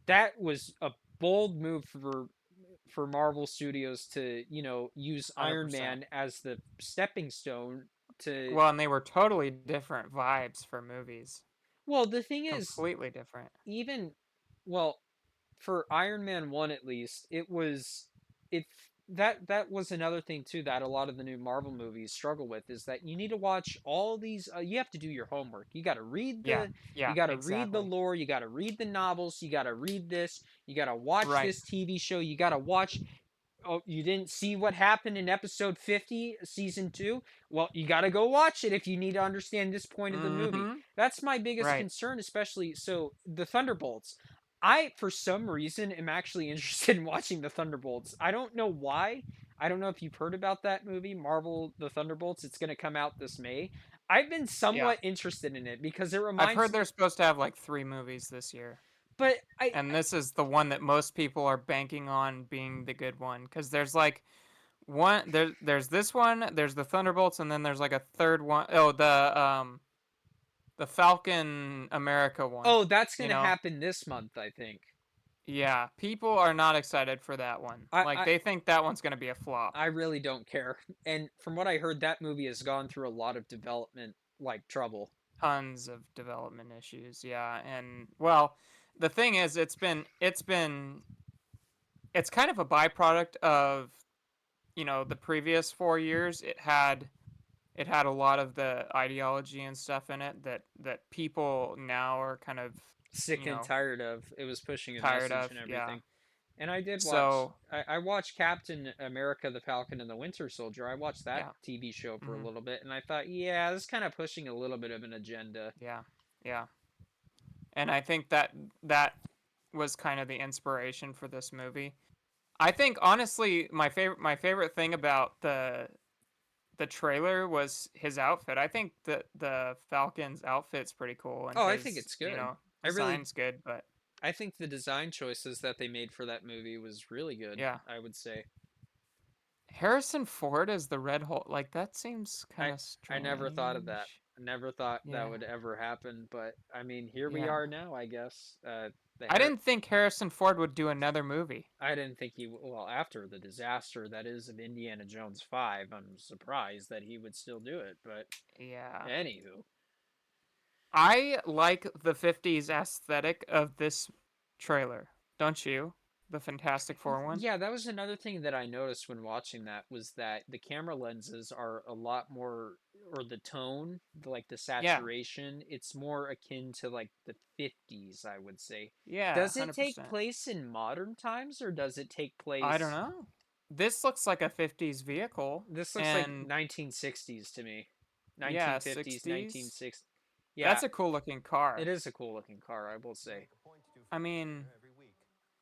that was a bold move for Marvel Studios to, use Iron 100%. Man as the stepping stone to. Well, and they were totally different vibes for movies. Well, the thing is, Completely different. even, well, for Iron Man 1 at least, it that was another thing too that a lot of the new Marvel movies struggle with, is that you need to watch all these you have to do your homework. Yeah. You Yeah, got to read the exactly. lore, you got to read the novels, you got to read this, you got to watch Right. this TV show, you got to watch. Oh, you didn't see what happened in episode 50, season 2? Well, you got to go watch it if you need to understand this point of the movie. Mhm. That's my biggest Right. concern, especially so the Thunderbolts. I, for some reason, am actually interested in watching the Thunderbolts. I don't know why. I don't know if you've heard about that movie, Marvel The Thunderbolts. It's going to come out this May. I've been Yeah. somewhat interested in it because it I've reminds heard me, they're supposed to have like 3 movies this year. but And this is the one that most people are banking on being the good one, cuz there's like there's this one, there's the Thunderbolts, and then there's like a third one. Oh, the Falcon America one, oh, that's going you to know? happen this month, I think. Yeah, people are not excited for that one. I, Like I they think that one's going to be a flop. I really don't care. And from what I heard, that movie has gone through a lot of development, like trouble. Tons of development issues. Yeah, and well, the thing is it's kind of a byproduct of, the previous 4 years. It had a lot of the ideology and stuff in it that people now are kind of, Sick and tired of. It was pushing a tired message of. and Yeah. everything. And I did watch. So, I watched Captain America: The Falcon and the Winter Soldier. I watched that yeah. TV show for a Hmm. little bit, and I thought, yeah, this is kind of pushing a little bit of an agenda. Yeah. Yeah. And I think that was kind of the inspiration for this movie. I think honestly my favorite thing about the trailer was his outfit. I think that the Falcon's outfit's pretty cool, and Oh, I think his, it's good. design's good, but I think the design choices that they made for that movie was really good. yeah. I would say. Harrison Ford as the Red Hulk, like that seems kind I of I never thought of that. strange. I never thought that Yeah. would ever happen, but I mean, here we Yeah. are now. I guess. The I hair. didn't think Harrison Ford would do another movie. I didn't think he. Well, after the disaster that is of Indiana Jones 5, I'm surprised that he would still do it. But Yeah. anywho, I like the 50s aesthetic of this trailer. Don't you? the Fantastic Four one. Yeah, that was another thing that I noticed when watching that was that the camera lenses are a lot more, or the tone, like the Yeah, saturation, it's more akin to like the 50s, I would say. yeah, Does it take 100%. place in modern times or does it take I don't place? know. This looks like a 50s vehicle, This looks like and 1960s to me. yeah, 1950s, 60s. 1960s. Yeah, That's a cool looking it car. is a cool looking car, I will We say. make a point to do I family mean, dinner every week.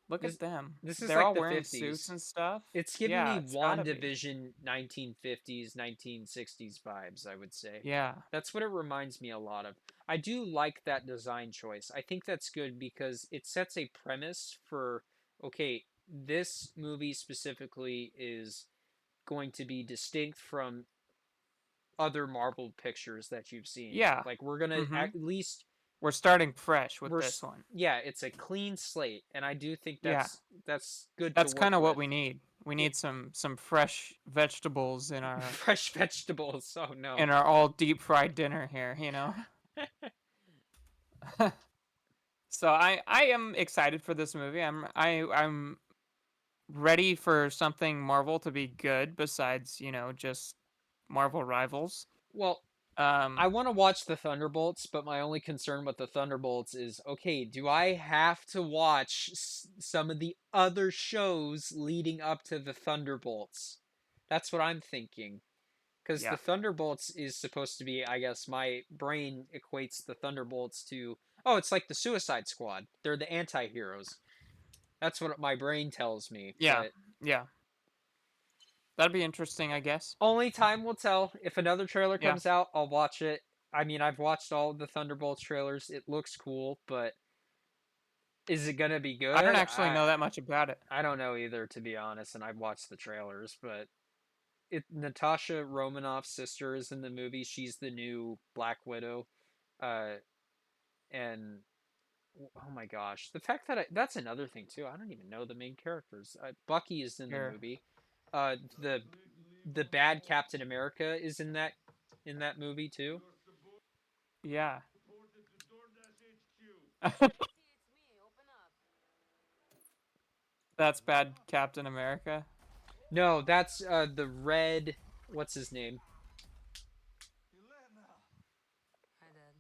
look This at them. this is They're like all the wearing suits 50s. and stuff. It's giving Yeah, me it's gotta be. WandaVision 1950s, 1960s vibes, I would say. Yeah, That's what it reminds me a lot of. I do like that design choice. I think that's good because it sets a premise for, okay, this movie specifically is going to be distinct from other Marvel pictures that you've seen. yeah. Like we're going to Mm-hmm. at least We're starting fresh with we're this one. yeah, it's a clean slate and I do think Yeah, that's good to that's work kind of what with. we need. We Yeah, need some fresh vegetables fresh vegetables. Oh no. in our all deep fried dinner here, you know. So I am excited for this movie. I'm ready for something Marvel to be good besides, just Marvel Rivals. Well, Um, I want to watch the Thunderbolts, but my only concern with the Thunderbolts is okay, do I have to watch some of the other shows leading up to the Thunderbolts? That's what I'm thinking. Because the yeah, Thunderbolts is supposed to be, I guess, my brain equates the Thunderbolts to, oh, it's like the Suicide Squad. They're the anti heroes. That's what my brain tells me. yeah, But yeah. That'd be interesting, I guess. only time will tell. If another trailer Yeah, comes out, I'll watch it. I mean, I've watched all of the Thunderbolts trailers. It looks cool, but is it gonna be I don't good? actually know that much about it. I don't know either, to be honest. And I've watched the trailers, but Natasha Romanoff's sister is in the movie. She's the new Black Widow, uh, and oh my gosh, the fact that that's another thing too. I don't even know the main characters. Bucky is in the Here, movie. The bad Captain America is in that movie too. yeah. It's me. Open up. That's bad Captain America. No, that's the red. What's his name? Hi, Dad.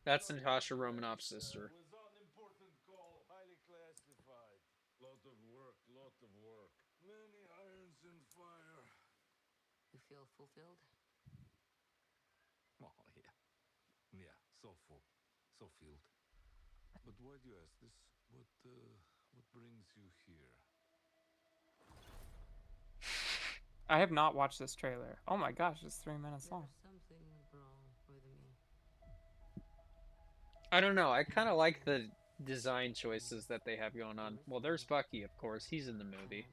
That's Natasha Romanoff's sister. Was on important call, highly classified. Lot of work, lot of work. Many irons in fire. You feel fulfilled? Oh, yeah. Yeah, so full. So filled. But why do you ask this? What brings you here? I have not watched this trailer. Oh my gosh, it's 3 minutes long. There's something wrong with me. I don't know. I kind of like the design choices that they have going on. Well, there's Bucky, of course. He's in the movie.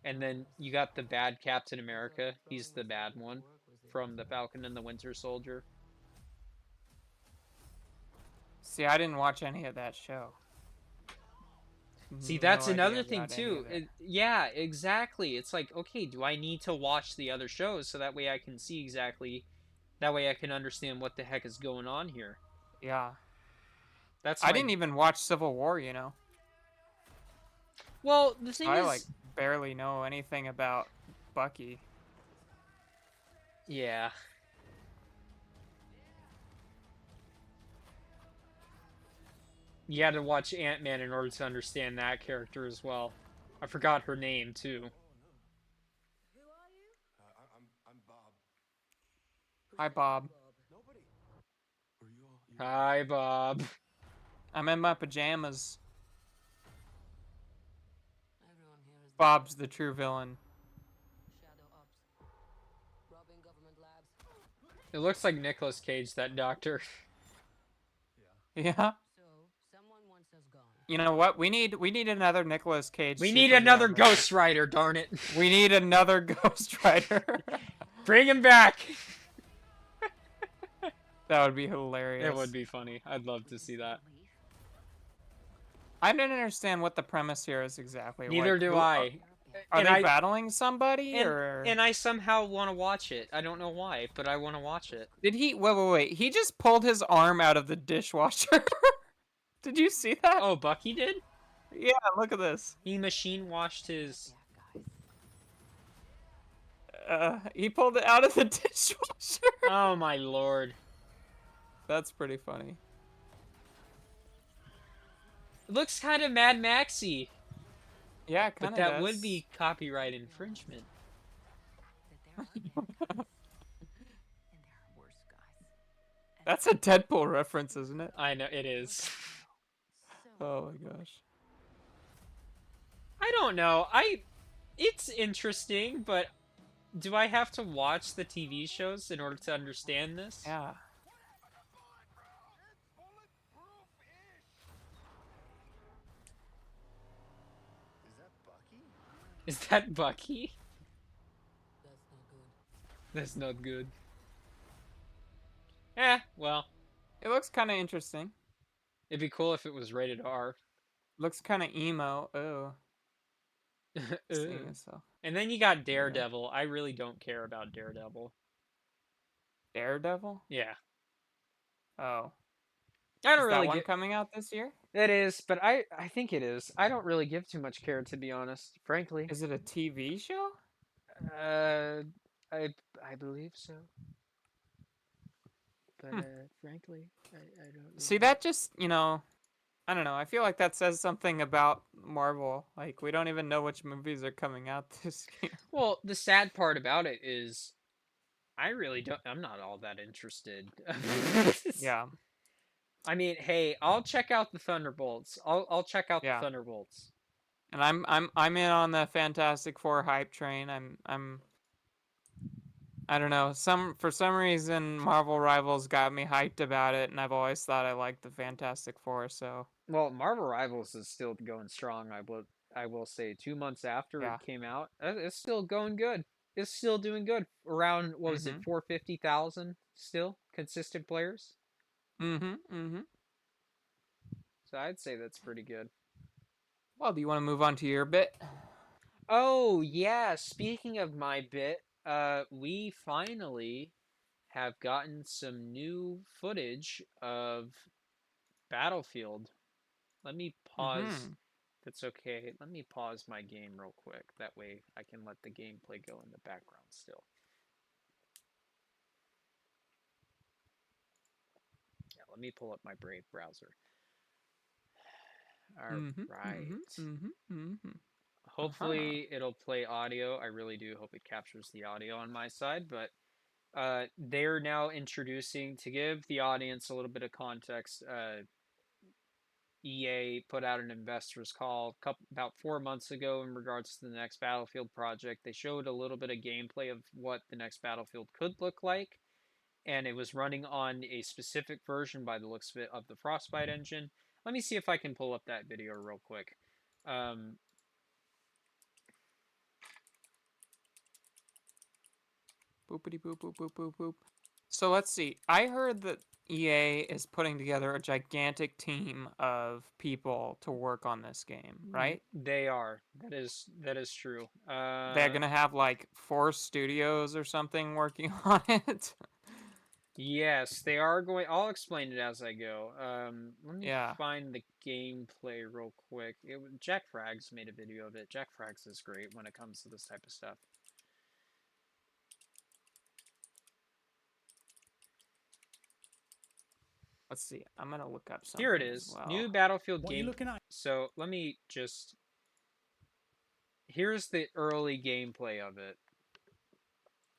And then you got the bad Captain America. He's the bad one from the Falcon and the Winter Soldier. See, I didn't watch any of that show. See, that's No another idea thing about any too. of it. Yeah, exactly. It's like, okay, do I need to watch the other shows so that way I can see exactly, that way I can understand what the heck is going on here. Yeah. That's I my. didn't even watch Civil War, you know. Well, the So thing I is, like barely know anything about Bucky. yeah. You had to watch Ant-Man in order to understand that character as well. I forgot her name too. Who are you? I'm Bob. Hi, Bob. Nobody. Are you all? Hi, Bob. I'm in my pajamas. Everyone here is Bob's the true villain. Shadow Ops. Robbing government labs. It looks like Nicolas Cage, that doctor. Yeah. So, someone wants us gone. You know what? We need another Nicolas Cage. We need another superhero. Ghost Rider, darn it. We need another Ghost Rider. Bring him back. That would be hilarious. It would be funny. I'd love to see that. I don't understand what the premise here is exactly. Neither like, do who- I. Are And they I- battling somebody, or And I somehow want to watch it. I don't know why, but I want to watch it. did he? Wait! He just pulled his arm out of the dishwasher. Did you see that? Oh, Bucky did? Yeah, look at this. He machine washed his. Bad guys. He pulled it out of the dishwasher. Oh my lord. That's pretty funny. It looks kind of Mad Maxy, Yeah, but kind of that does. would be copyright infringement. That there are bad guys. And there are worse guys. And That's a Deadpool reference, isn't it? I know it is. so Oh my gosh. I don't know. It's interesting, but do I have to watch the TV shows in order to understand this? Yeah. Is that Bucky? Is that Bucky? that's not good. That's not good. Eh, well, It looks kind of interesting. it'd be cool if it was rated R. Looks kind of emo. Oh. Seeing Ugh. so. And then you got Daredevil. I really don't care about Daredevil. Daredevil? Yeah. Oh. I don't Is that really one get coming out this year? it is, but I think it is. I don't really give too much care, to be honest, frankly. Is it a TV show? Uh I believe so. But frankly, I don't really See, that just, I don't know. I feel like that says something about Marvel. Like, we don't even know which movies are coming out this year. Well, the sad part about it is I really don't I'm not all that interested. Yeah. I mean, hey, I'll check out the Thunderbolts. I'll check out Yeah. the Thunderbolts. And I'm in on the Fantastic Four hype train. I don't know. For some reason Marvel Rivals got me hyped about it, and I've always thought I liked the Fantastic Four, so Well, Marvel Rivals is still going strong. I will say 2 months after yeah. it came out, it's still going good. It's still doing good. Around what was it, Mhm. 450,000 still consistent players. Mhm. Mhm. So I'd say that's pretty good. Well, do you want to move on to your bit? Oh yeah, speaking of my bit, we finally have gotten some new footage of Battlefield. Let me pause. Mhm. If it's okay, let me pause my game real quick. That way I can let the gameplay go in the background still. Yeah, let me pull up my Brave browser. All Mhm. right. Mhm. Mhm. Mhm. Hopefully it'll play audio. I really do hope it captures the audio on my side, but they're now introducing, to give the audience a little bit of context, EA put out an investors call about 4 months ago in regards to the next Battlefield project. They showed a little bit of gameplay of what the next Battlefield could look like, and it was running on a specific version, by the looks of it, of the Frostbite engine. Let me see if I can pull up that video real quick. Boopity boop boop boop boop boop. So let's see. I heard that EA is putting together a gigantic team of people to work on this game, right? They are. That is true. They're gonna have like 4 studios or something working on it. Yes, they are going. I'll explain it as I go. Let me Yeah. find the gameplay real quick. Jack Frags made a video of it. Jack Frags is great when it comes to this type of stuff. Let's see. I'm gonna look up something Here it as is. well. New Battlefield What are game. you looking at? So let me just. Here's the early gameplay of it.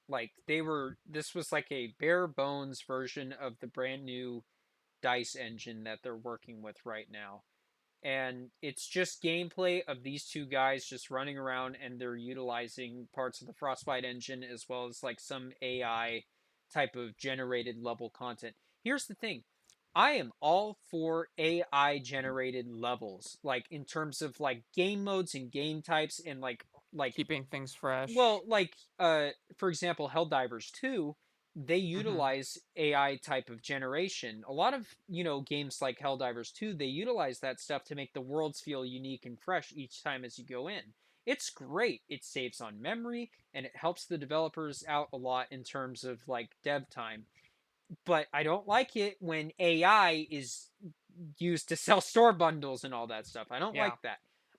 Like this was like a bare bones version of the brand new DICE engine that they're working with right now. And it's just gameplay of these two guys just running around, and they're utilizing parts of the Frostbite engine as well as like some AI type of generated level content. Here's the thing. I am all for AI generated levels, like in terms of like game modes and game types and like Keeping things fresh. well, like for example, Helldivers 2, they Mm-hmm. utilize AI type of generation. A lot of, games like Helldivers 2, they utilize that stuff to make the worlds feel unique and fresh each time as you go in. It's great. It saves on memory and it helps the developers out a lot in terms of like dev time. But I don't like it when AI is used to sell store bundles and all that stuff. I don't Yeah. like that.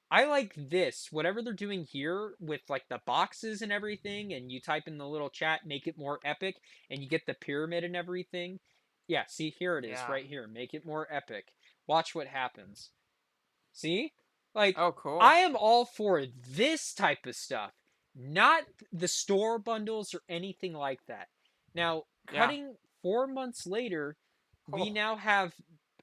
I like this, whatever they're doing here with like the boxes and everything, and you type in the little chat, make it more epic, and you get the pyramid and everything. Yeah, see, here it is, Yeah. right here. Make it more epic. Watch what happens. See? Like, Oh, cool. I am all for this type of stuff, not the store bundles or anything like that. Now, Yeah. cutting 4 months later, we Oh. now have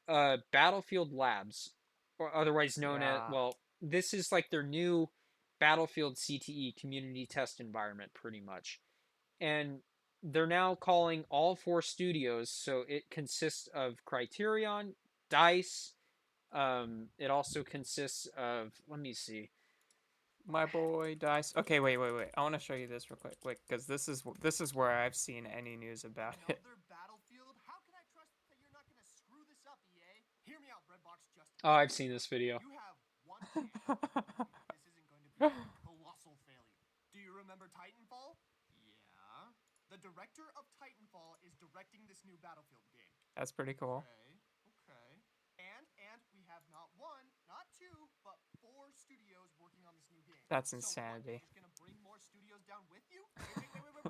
Battlefield Labs, or otherwise known as, Yeah. well, this is like their new Battlefield CTE community test environment, pretty much. And they're now calling all four studios, so it consists of Criterion, DICE, it also consists of, let me see. My boy dice. Okay, wait. I want to show you this real quick, because this is where I've seen any news about it. Another Battlefield? How can I trust that you're not gonna screw this up, EA? Hear me out, Redbox. Just Oh, I've seen this video. you have one chance. This isn't going to be a colossal failure. Do you remember Titanfall? Yeah. The director of Titanfall is directing this new Battlefield game. That's pretty cool. Okay. And we have not one, not two, but 4 studios working on this new game. That's So what, insanity. you're just gonna bring more studios down with you?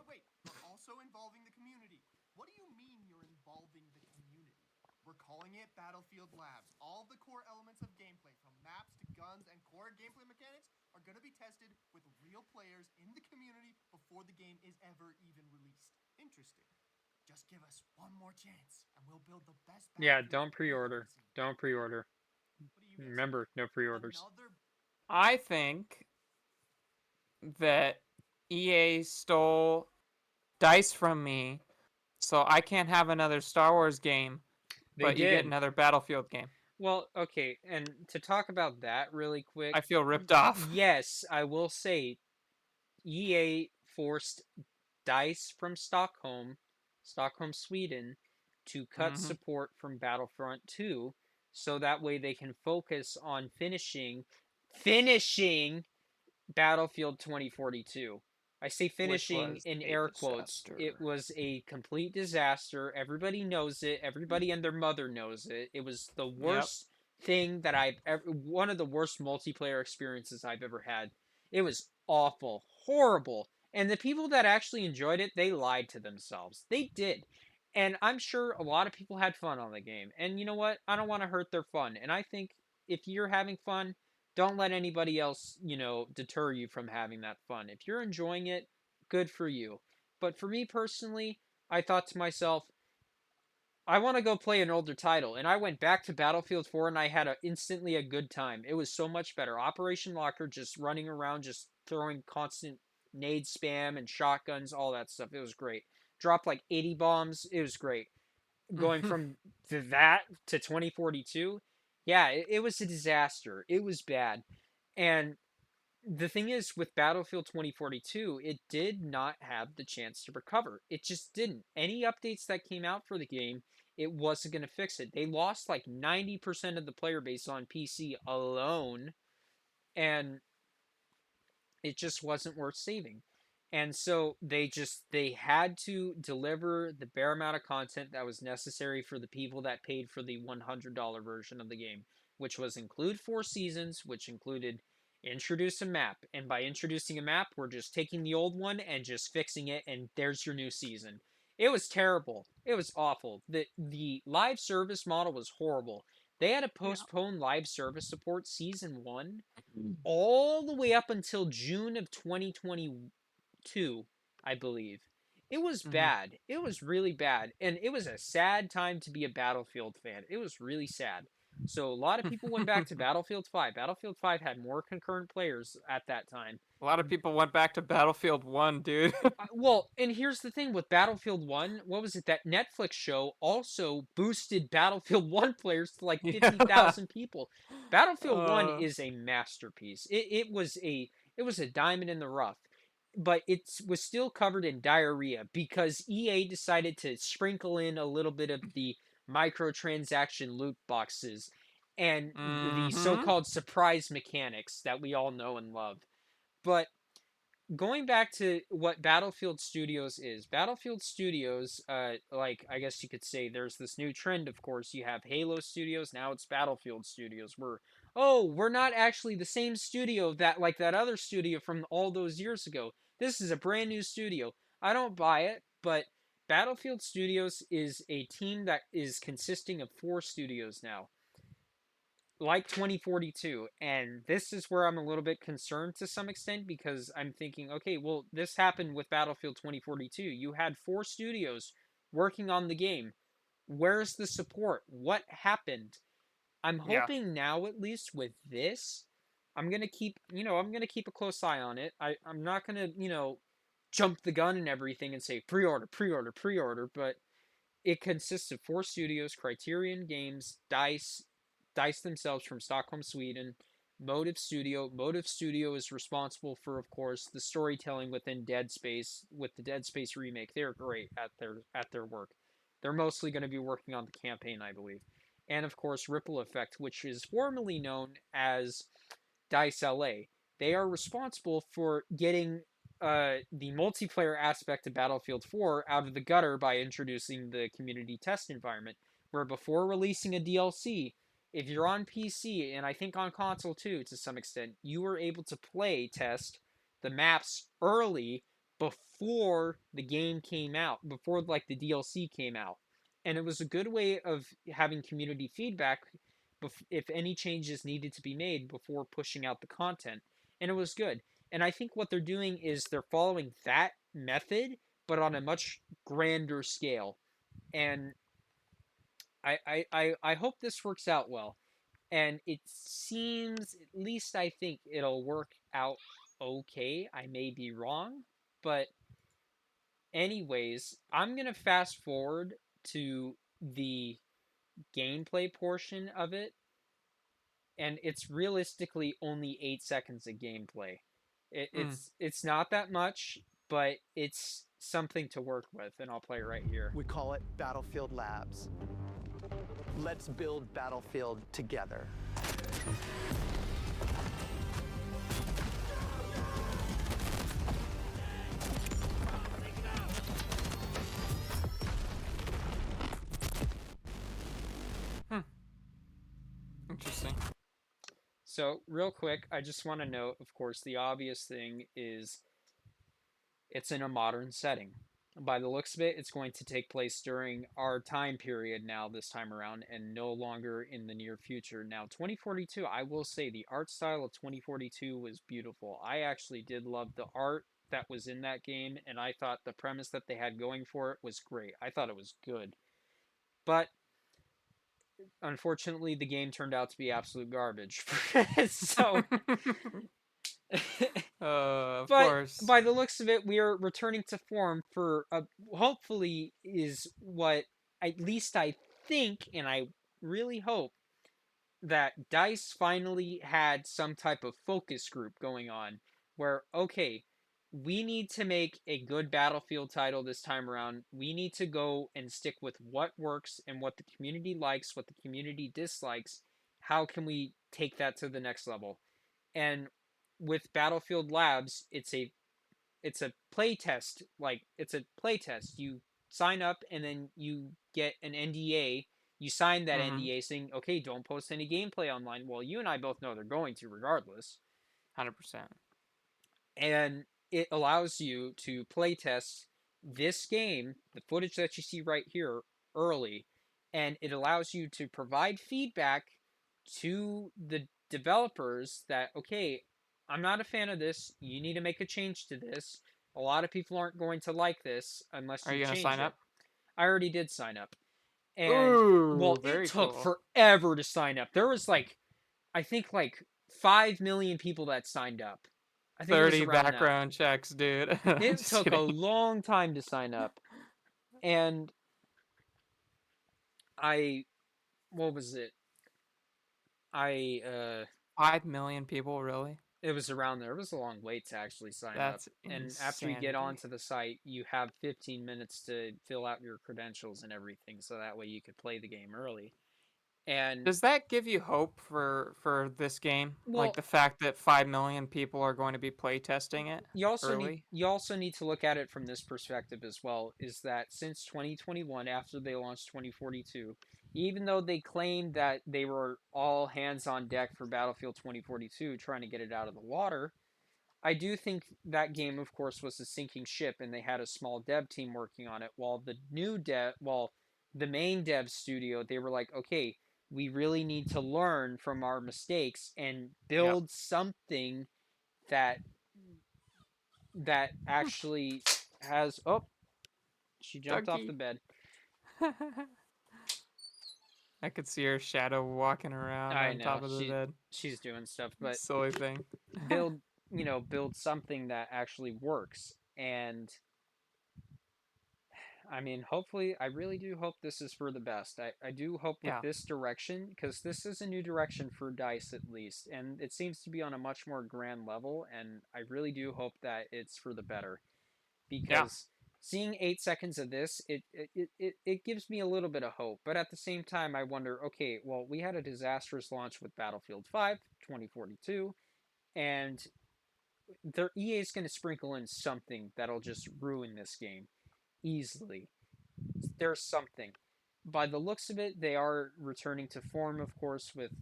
Wait. We're also involving the community. What do you mean you're involving the community? We're calling it Battlefield Labs. All the core elements of gameplay, from maps to guns and core gameplay mechanics, are going to be tested with real players in the community before the game is ever even released. Interesting. Just give us one more chance, and we'll build the best. Yeah, Battlefield don't you've pre-order. ever seen. Don't pre-order. What do you guys Remember, no pre-orders. Another I think that EA stole dice from me, so I can't have another Star Wars game, They but you get did. another Battlefield game. Well, okay, and to talk about that really quick, I feel ripped off. yes, I will say EA forced DICE from Stockholm, Sweden, to cut Mhm. support from Battlefront 2 so that way they can focus on finishing Battlefield 2042. I say finishing was in a air quotes. It disaster. was a complete disaster. Everybody knows it. Everybody and their mother knows it. It was the Yep. worst thing that I've ever, one of the worst multiplayer experiences I've ever had. It was awful, horrible. And the people that actually enjoyed it, they lied to themselves. They did. And I'm sure a lot of people had fun on the game. And you know what? I don't want to hurt their fun. And I think if you're having fun, don't let anybody else, deter you from having that fun. If you're enjoying it, good for you. But for me personally, I thought to myself, I want to go play an older title. And I went back to Battlefield 4 and I had instantly a good time. It was so much better. Operation Locker, just running around, just throwing constant nade spam and shotguns, all that stuff. It was great. Dropped like 80 bombs. It was great. Going from that to 2042, yeah, it was a disaster. It was bad. And the thing is, with Battlefield 2042, it did not have the chance to recover. It just didn't. Any updates that came out for the game, it wasn't going to fix it. They lost like 90% of the player base on PC alone, and it just wasn't worth saving. And so they had to deliver the bare amount of content that was necessary for the people that paid for the $100 version of the game, which was include 4 seasons, which included introduce a map. And by introducing a map, we're just taking the old one and just fixing it, and there's your new season. It was terrible. It was awful. The live service model was horrible. They had to postpone live service support season 1 all the way up until June of 2022, I believe. It was Mhm. bad. It was really bad. And it was a sad time to be a Battlefield fan. It was really sad. So a lot of people went back to Battlefield 5. Battlefield 5 had more concurrent players at that time. A lot of people went back to Battlefield 1, dude. Well, and here's the thing with Battlefield 1, what was it? That Netflix show also boosted Battlefield 1 players to like Yeah. 50,000 people. Battlefield 1 Uh, is a masterpiece. It was a diamond in the rough. But it was still covered in diarrhea because EA decided to sprinkle in a little bit of the microtransaction loot boxes and the mhm. so-called surprise mechanics that we all know and love. But going back to what Battlefield Studios is, Battlefield Studios, like I guess you could say, there's this new trend. Of course, you have Halo Studios, now it's Battlefield Studios. We're not actually the same studio that like that other studio from all those years ago. This is a brand new studio. I don't buy it, but Battlefield Studios is a team that is consisting of 4 studios now, like 2042. And this is where I'm a little bit concerned to some extent, because I'm thinking, okay, well, this happened with Battlefield 2042. You had 4 studios working on the game. Where's the support? What happened? I'm Yeah. hoping now, at least with this, I'm gonna keep a close eye on it. I'm not gonna, jump the gun and everything and say pre-order, pre-order, pre-order, but it consists of 4 studios: Criterion Games, Dice themselves from Stockholm, Sweden, Motive Studio. Motive Studio is responsible for, of course, the storytelling within Dead Space. With the Dead Space remake, they're great at their work. They're mostly going to be working on the campaign, I believe. And of course, Ripple Effect, which is formerly known as Dice LA. They are responsible for getting the multiplayer aspect of Battlefield 4 out of the gutter by introducing the community test environment, where before releasing a DLC, if you're on PC, and I think on console too to some extent, you were able to play test the maps early before the game came out, before like the DLC came out. And it was a good way of having community feedback if any changes needed to be made before pushing out the content. And it was good. And I think what they're doing is they're following that method, but on a much grander scale. And I hope this works out well. And it seems, at least I think it'll work out okay. I may be wrong. But, anyways, I'm going to fast forward to the gameplay portion of it, and it's realistically only 8 seconds of gameplay. Mm. It's not that much, but it's something to work with, and I'll play right here. We call it Battlefield Labs. Let's build Battlefield together. Interesting. So, real quick, I just want to note, of course, the obvious thing is it's in a modern setting. By the looks of it, it's going to take place during our time period now, this time around, and no longer in the near future. Now, 2042, I will say the art style of 2042 was beautiful. I actually did love the art that was in that game, and I thought the premise that they had going for it was great. I thought it was good. But unfortunately, the game turned out to be absolute garbage. So, Of but course. by the looks of it, we are returning to form for hopefully is what at least I think, and I really hope that DICE finally had some type of focus group going on where, okay, we need to make a good Battlefield title this time around. We need to go and stick with what works and what the community likes, what the community dislikes. How can we take that to the next level? And with Battlefield Labs, it's a play test. Like, it's a play test. You sign up and then you get an NDA. You sign that Mm-hmm. NDA saying, okay, don't post any gameplay online. Well, you and I both know they're going to regardless. 100%. And it allows you to play test this game, the footage that you see right here, early. And it allows you to provide feedback to the developers that, okay, I'm not a fan of this. You need to make a change to this. A lot of people aren't going to like this unless Are you you gonna change sign it. up? I already did sign up. And, well, Ooh, it very took cool. forever to sign up. There was like, I think like 5 million people that signed up. I think it was 30 around that. background checks, dude. It Just took a kidding. long time to sign up. And I, what was it? I 5 million people, really? It was around there. It was a long wait to actually sign up. That's And after you get insanity. onto the site, you have 15 minutes to fill out your credentials and everything, so that way you could play the game early. And Does that give you hope for this game? Like well, the fact that 5 million people are going to be playtesting it early? you also need to look at it from this perspective as well, is that since 2021, after they launched 2042, even though they claimed that they were all hands on deck for Battlefield 2042 trying to get it out of the water, I do think that game, of course, was a sinking ship, and they had a small dev team working on it. While the main dev studio, they were like, okay, we really need to learn from our mistakes and Yep. build something that actually has. Oh, she jumped off the Ducky. bed. I could see her shadow walking around I on know top of the bed. she's doing stuff, but Silly thing. build build something that actually works. And I mean, hopefully, I really do hope this is for the best. I do hope with Yeah. this direction, because this is a new direction for DICE at least, and it seems to be on a much more grand level, and I really do hope that it's for the better. Yeah. Because seeing 8 seconds of this, it gives me a little bit of hope. But at the same time, I wonder, okay, well, we had a disastrous launch with Battlefield 5, 2042, and their EA is going to sprinkle in something that'll just ruin this game easily. There's something. By the looks of it, they are returning to form, of course, with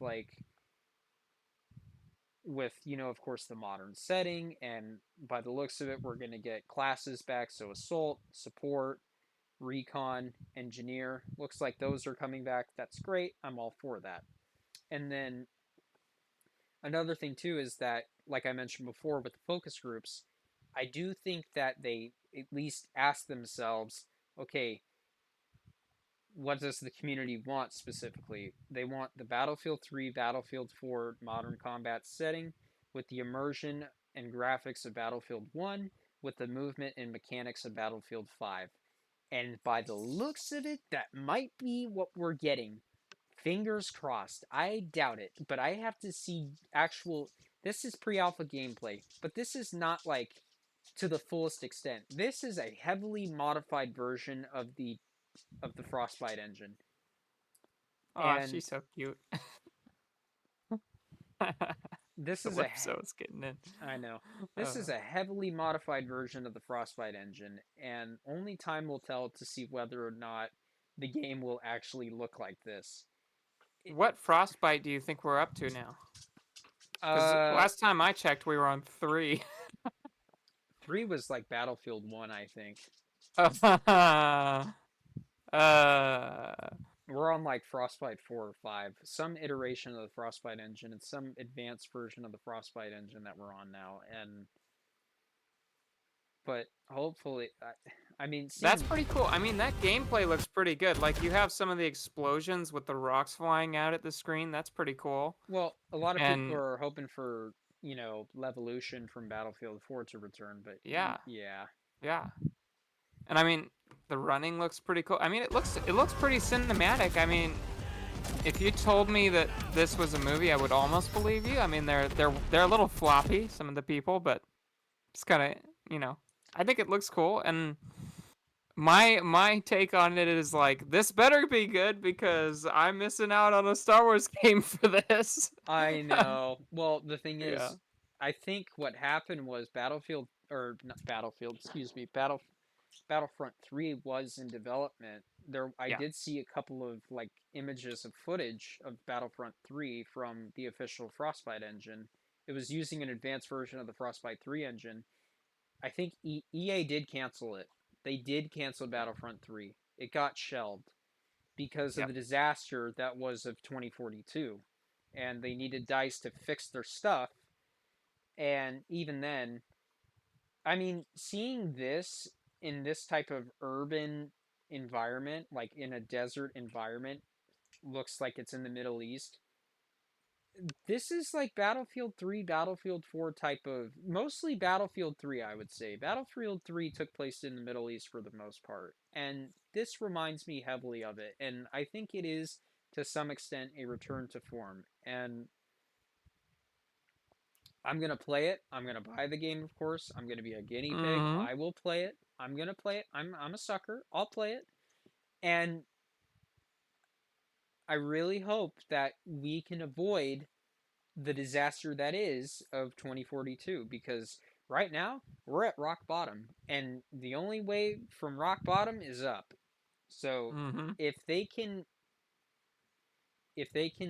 of course, the modern setting, and by the looks of it, we're going to get classes back. So assault, support, recon, engineer. Looks like those are coming back. That's great. I'm all for that. And then another thing too is that, like I mentioned before, with the focus groups, I do think that they at least ask themselves, okay, what does the community want specifically? They want the Battlefield 3, Battlefield 4 modern combat setting with the immersion and graphics of Battlefield 1, with the movement and mechanics of Battlefield 5. And by the looks of it, that might be what we're getting. Fingers crossed. I doubt it, but I have to see actual. This is pre alpha gameplay, but this is not like to the fullest extent. This is a heavily modified version of the Frostbite engine. Aw, And she's so cute. this is a Calypso's getting in. I know. This Uh, is a heavily modified version of the Frostbite engine, and only time will tell to see whether or not the game will actually look like this. what Frostbite do you think we're up to now? Because Uh last time I checked, we were on 3. 3 was like Battlefield 1, I think. uh, We're on like Frostbite 4 or 5, some iteration of the Frostbite engine and some advanced version of the Frostbite engine that we're on now. And but hopefully, I mean, that's seeing pretty cool. I mean, that gameplay looks pretty good. Like, you have some of the explosions with the rocks flying out at the screen. That's pretty cool. well, a lot of people And are hoping for Levolution from Battlefield 4 to return, but yeah, yeah, yeah. And I mean, the running looks pretty cool. I mean, it looks pretty cinematic. I mean, if you told me that this was a movie, I would almost believe you. I mean, they're a little floppy, some of the people, but it's kind of, I think it looks cool. And my take on it is like, this better be good because I'm missing out on a Star Wars game for this. I know. Well, the thing Yeah. is, I think what happened was Battlefield, or not Battlefield, excuse me, Battlefront 3 was in development. I Yeah. did see a couple of like images of footage of Battlefront 3 from the official Frostbite engine. It was using an advanced version of the Frostbite 3 engine. I think EA did cancel it. They did cancel Battlefront 3. It got shelved because of Yep. the disaster that was of 2042. And they needed DICE to fix their stuff. And even then, I mean, seeing this in this type of urban environment, like in a desert environment, looks like it's in the Middle East. This is like Battlefield 3, Battlefield 4 type of, mostly Battlefield 3, I would say. Battlefield 3 took place in the Middle East for the most part, and this reminds me heavily of it, and I think it is to some extent a return to form. And I'm going to play it. I'm going to buy the game, of course. I'm going to be a guinea pig. Mm-hmm. I will play it. I'm going to play it. I'm a sucker. I'll play it. And I really hope that we can avoid the disaster that is of 2042, because right now we're at rock bottom, and the only way from rock bottom is up. So Mm-hmm. if they can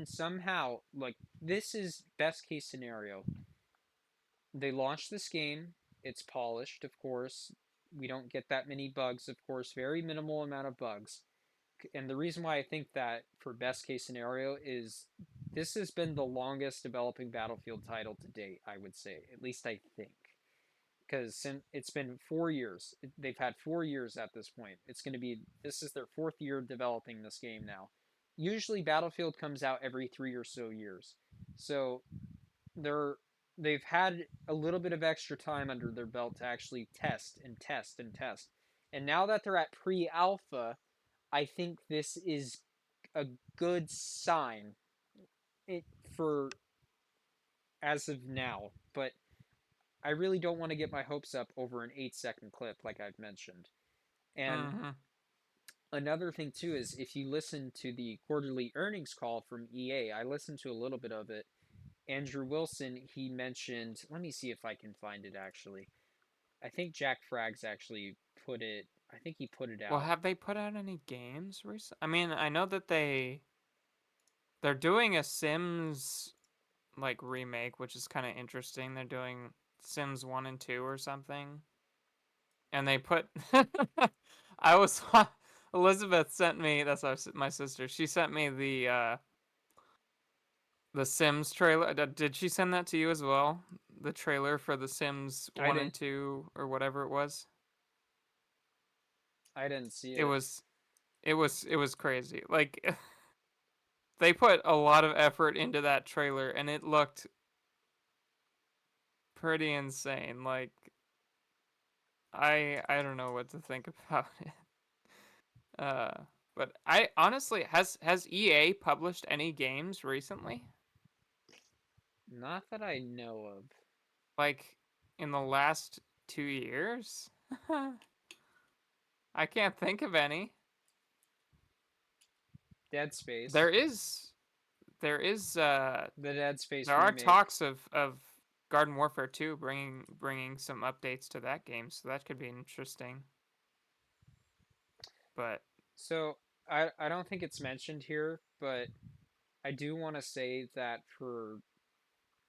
somehow, like, this is best case scenario, they launch this game, it's polished, of course, we don't get that many bugs, of course, very minimal amount of bugs. And the reason why I think that for best case scenario is this has been the longest developing Battlefield title to date, I would say. At least I think. Because it's been 4 years. They've had 4 years at this point. This is their fourth year developing this game now. Usually Battlefield comes out every 3 or so years. So they're they've had a little bit of extra time under their belt to actually test and test and test. And now that they're at pre-alpha, I think this is a good sign it, for as of now. But I really don't want to get my hopes up over an 8-second clip, like I've mentioned. And Mm-hmm. another thing too is if you listen to the quarterly earnings call from EA, I listened to a little bit of it. Andrew Wilson, he mentioned. Let me see if I can find it actually. I think Jack Frags actually put it. I think he put it Well, out. have they put out any games recently? I mean, I know that they're doing a Sims like remake, which is kind of interesting. They're doing Sims 1 and 2 or something. And they put I was Elizabeth sent me, that's my sister. She sent me the Sims trailer. Did she send that to you as well? The trailer for the Sims I 1 and didn't. 2 or whatever it was? I didn't see It it. was it was crazy. Like they put a lot of effort into that trailer and it looked pretty insane. Like I don't know what to think about it. Uh but I honestly has EA published any games recently? Not that I know of. Like in the last 2 years? I can't think of any. Dead Space. There is there is The Dead Space there are remake. talks of Garden Warfare 2 bringing some updates to that game, so that could be interesting. But So I don't think it's mentioned here, but I do want to say that for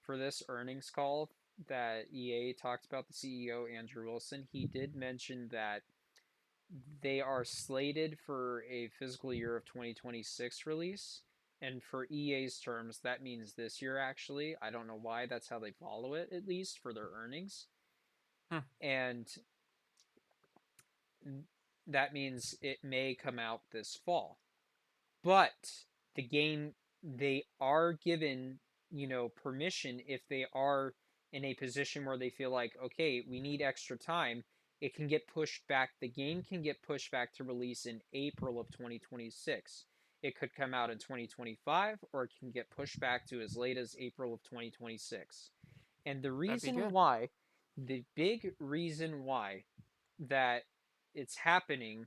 this earnings call that EA talked about, the CEO Andrew Wilson, he did mention that they are slated for a fiscal year of 2026 release. And for EA's terms, that means this year actually. I don't know why, that's how they follow it, at least for their earnings. hmm, And that means it may come out this fall. But the game, they are given, permission if they are in a position where they feel like, okay, we need extra time. It can get pushed back. The game can get pushed back to release in April of 2026. It could come out in 2025, or it can get pushed back to as late as April of 2026. And that'd be good. the big reason why that it's happening,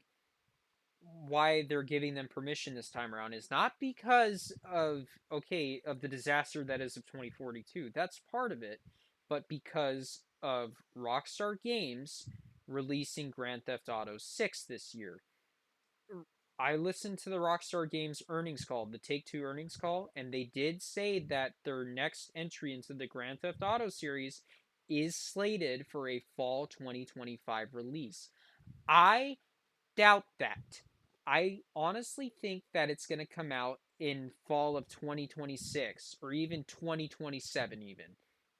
why they're giving them permission this time around, is not because of the disaster that is of 2042. That's part of it, but because of Rockstar Games releasing Grand Theft Auto 6 this year. I listened to the Rockstar Games earnings call, the Take-Two earnings call, and they did say that their next entry into the Grand Theft Auto series is slated for a fall 2025 release. I doubt that. I honestly think that it's going to come out in fall of 2026 or even 2027 even.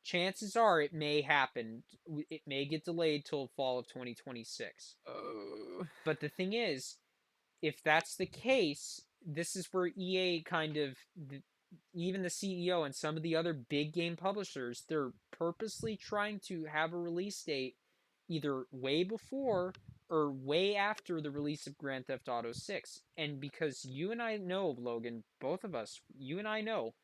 Chances are it may happen. It may get delayed till fall of 2026. Oh. But the thing is, if that's the case, this is where EA kind of, even the CEO and some of the other big game publishers, they're purposely trying to have a release date either way before or way after the release of Grand Theft Auto 6. And because you and I know, Logan, both of us, you and I know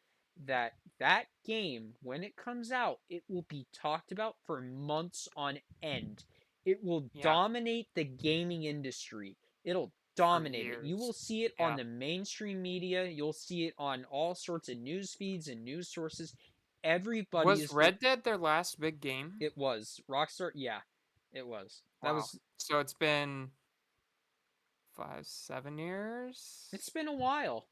that that game, when it comes out, it will be talked about for months on end. It will Yeah. dominate the gaming industry. It'll dominated. You will years. see it on Yeah. the mainstream media. You'll see it on all sorts of news feeds and news sources. Everybody Was is. Red Dead their last big game? It was Rockstar. Yeah, it was. That Wow. was. So it's been 5, 7 years. It's been a while.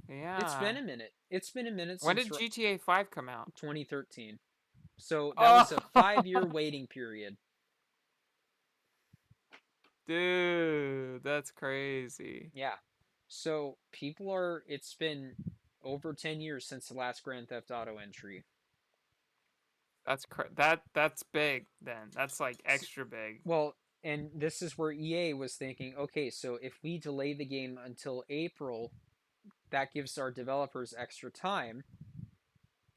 It's Yeah. been a minute. It's been a minute When since did GTA 5 come out? 2013. So that was a Oh, 5-year waiting period. dude, that's crazy. Yeah. So people are. It's been over 10 years since the last Grand Theft Auto entry. That's big then. That's like extra big. Well, and this is where EA was thinking, okay, so if we delay the game until April, that gives our developers extra time,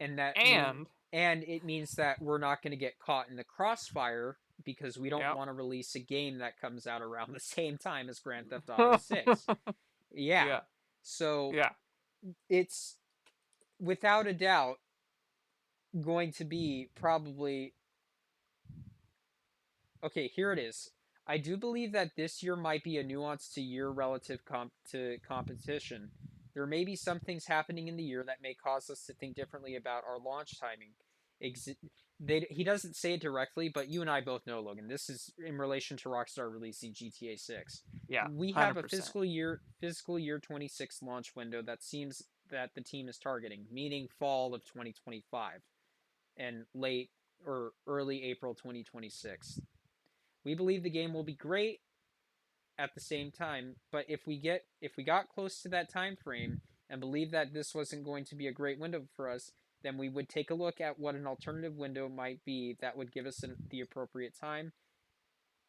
and And it means that we're not going to get caught in the crossfire because we don't yep. want to release a game that comes out around the same time as Grand Theft Auto 6. Yeah. Yeah. So Yeah. it's without a doubt going to be probably okay, here it is. I do believe that this year might be a nuanced to year relative to competition. There may be some things happening in the year that may cause us to think differently about our launch timing. He doesn't say it directly, but you and I both know, Logan. This is in relation to Rockstar releasing GTA 6. Yeah. We have a 100%. fiscal year 26 launch window that seems that the team is targeting, meaning fall of 2025 and late or early April 2026. We believe the game will be great at the same time, but if we got close to that time frame and believe that this wasn't going to be a great window for us, then we would take a look at what an alternative window might be that would give us the appropriate time,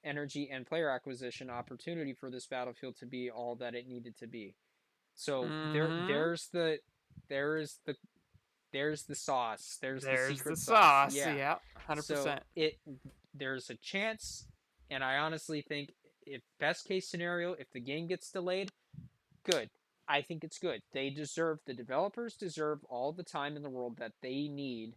energy, and player acquisition opportunity for this battlefield to be all that it needed to be. So Mm-hmm. there's the there's the sauce. There's the There's the secret sauce. sauce. Yeah. Yeah. So 100%. there's a chance, and I honestly think if best case scenario, if the game gets delayed, good. I think it's good. The developers deserve all the time in the world that they need.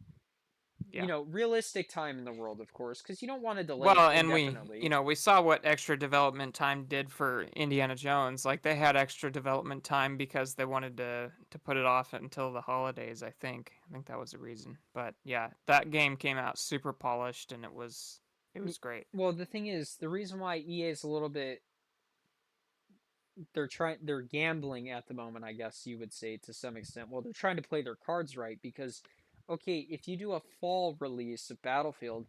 Yeah. Realistic time in the world, of course, because you don't want to delay it Well, and indefinitely. we saw what extra development time did for Indiana Jones. Like they had extra development time because they wanted to put it off until the holidays, I think. I think that was the reason. But yeah, that game came out super polished and it was great. Well, the thing is, the reason why EA is a little bit they're gambling at the moment, I guess you would say to some extent. Well, they're trying to play their cards right because okay, if you do a fall release of Battlefield,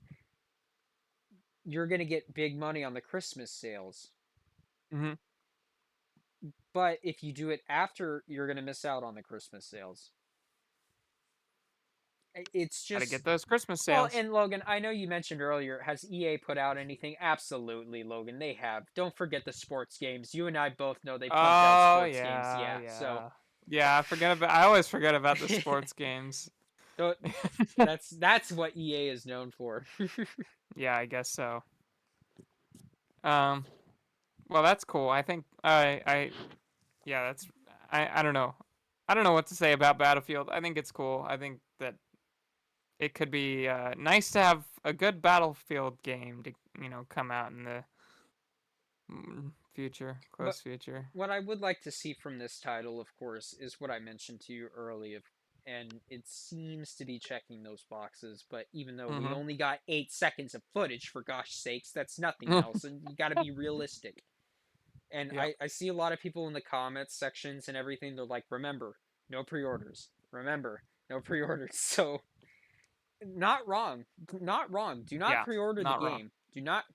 you're going to get big money on the Christmas sales. Mhm. But if you do it after, you're going to miss out on the Christmas sales. It's Got to just get those Christmas well, sales. and Logan, I know you mentioned earlier, has EA put out anything? Absolutely, Logan, they have. Don't forget the sports games. You and I both know they pumped out Oh, sports games. yeah, Yeah, so yeah. Yeah, I always forget about the sports games. that's what EA is known for. Yeah, I guess so. Um, well, that's cool. I think yeah, I don't know. I don't know what to say about Battlefield. I think it's cool. I think that it could be nice to have a good Battlefield game to, come out in the future, But close future. what I would like to see from this title, of course, is what I mentioned to you earlier, and it seems to be checking those boxes. But even though we Mhm. only got 8 seconds of footage, for gosh sakes, that's nothing else, and you got to be realistic. And Yep. I see a lot of people in the comments sections and everything. They're like, "Remember, no pre-orders. Remember, no pre-orders." So, not wrong, not wrong. Do not Yeah, pre-order the not wrong. game. Do not.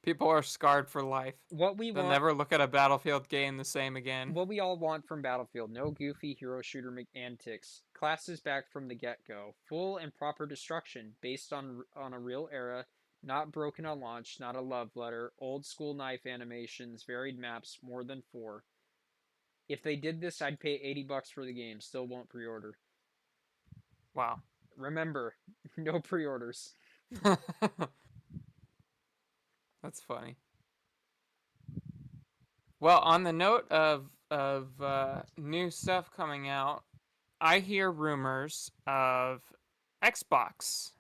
People are scarred for life. What we They'll want never look at a Battlefield game the same again. what we all want from Battlefield. No goofy hero shooter antics. Classes back from the get-go. Full and proper destruction based on a real era, not broken on launch, not a love letter. Old school knife animations, varied maps, more than 4. If they did this, I'd pay $80 for the game. Still won't pre-order. Wow. Remember, no pre-orders. That's funny. Well, on the note of new stuff coming out, I hear rumors of Xbox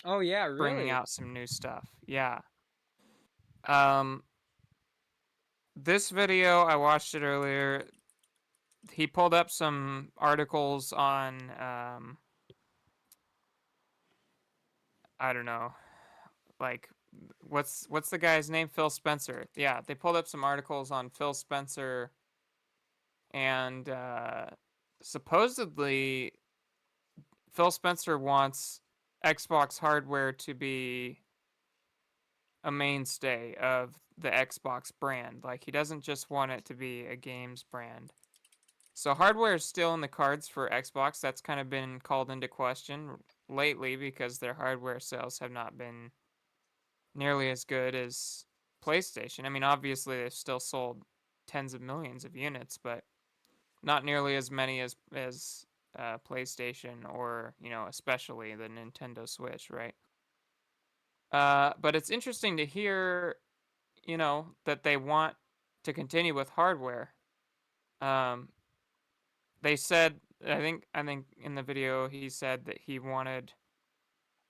Oh yeah, bringing really? out some new stuff. Yeah. Um, this video, I watched it earlier. He pulled up some articles on, I don't know, like, what's the guy's name? Phil Spencer. Yeah, they pulled up some articles on Phil Spencer, and supposedly Phil Spencer wants Xbox hardware to be a mainstay of the Xbox brand. Like, he doesn't just want it to be a games brand. So hardware is still in the cards for Xbox. That's kind of been called into question lately because their hardware sales have not been nearly as good as PlayStation. I mean, obviously they've still sold tens of millions of units, but not nearly as many as PlayStation or, especially the Nintendo Switch, right? But it's interesting to hear, that they want to continue with hardware. Um, they said, I think in the video he said that he wanted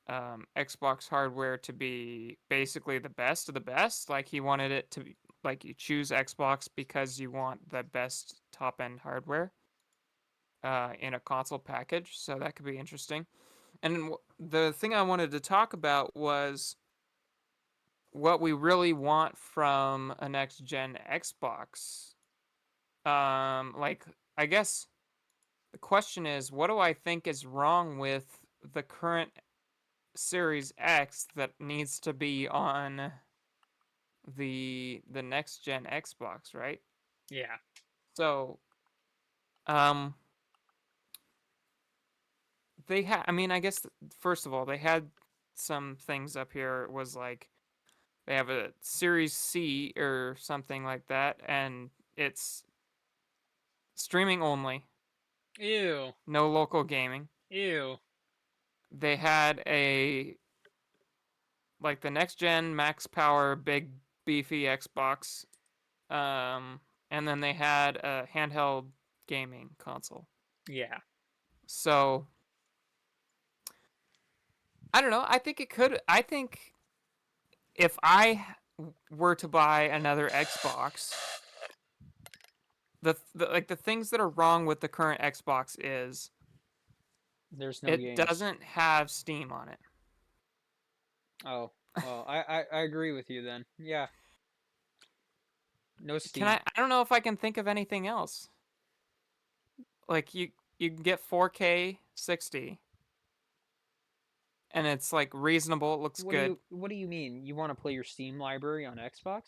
Xbox hardware to be basically the best of the best. Like he wanted it to be like you choose Xbox because you want the best top end hardware in a console package. So that could be interesting. And the thing I wanted to talk about was what we really want from a next gen Xbox. Like I guess the question is, what do I think is wrong with the current Series X that needs to be on the next gen Xbox, right? Yeah. So, um, they had. I mean, I guess first of all, they had some things up here. It was like they have a Series C or something like that, and it's streaming only, Ew. no local gaming. Ew. They had a like the next gen max power big beefy Xbox, and then they had a handheld gaming console. Yeah. So I don't know. I think it could. I think if I were to buy another Xbox, the things that are wrong with the current Xbox is There's no it games. doesn't have Steam on it. Oh. Well, I agree with you then. Yeah. No Can Steam. I don't know if I can think of anything else. Like you can get 4K 60 and it's like reasonable, it looks good. What do you mean? You want to play your Steam library on Xbox?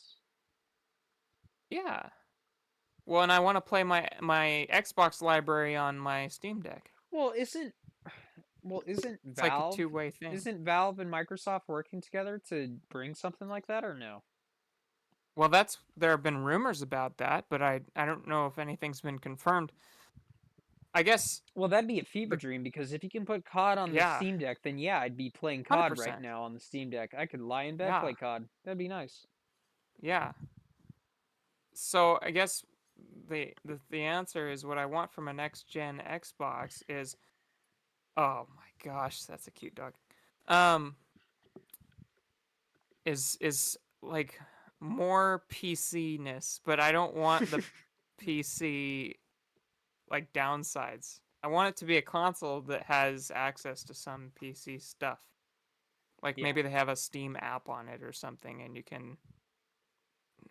Yeah. Well, and I want to play my Xbox library on my Steam Deck. Well, isn't It's like a two-way thing. Valve and Microsoft working together to bring something like that or no? Well, there have been rumors about that, but I don't know if anything's been confirmed. I guess Well, that'd be a fever the dream because if you can put COD on the yeah, Steam Deck, then yeah, I'd be playing COD right 100%. now on the Steam Deck. I could lie in bed Yeah. play COD. That'd be nice. Yeah. So, I guess the answer is what I want from a next gen Xbox is oh my gosh, that's a cute dog. Um is like more PC-ness, but I don't want the PC like downsides. I want it to be a console that has access to some PC stuff. Like Yeah. maybe they have a Steam app on it or something and you can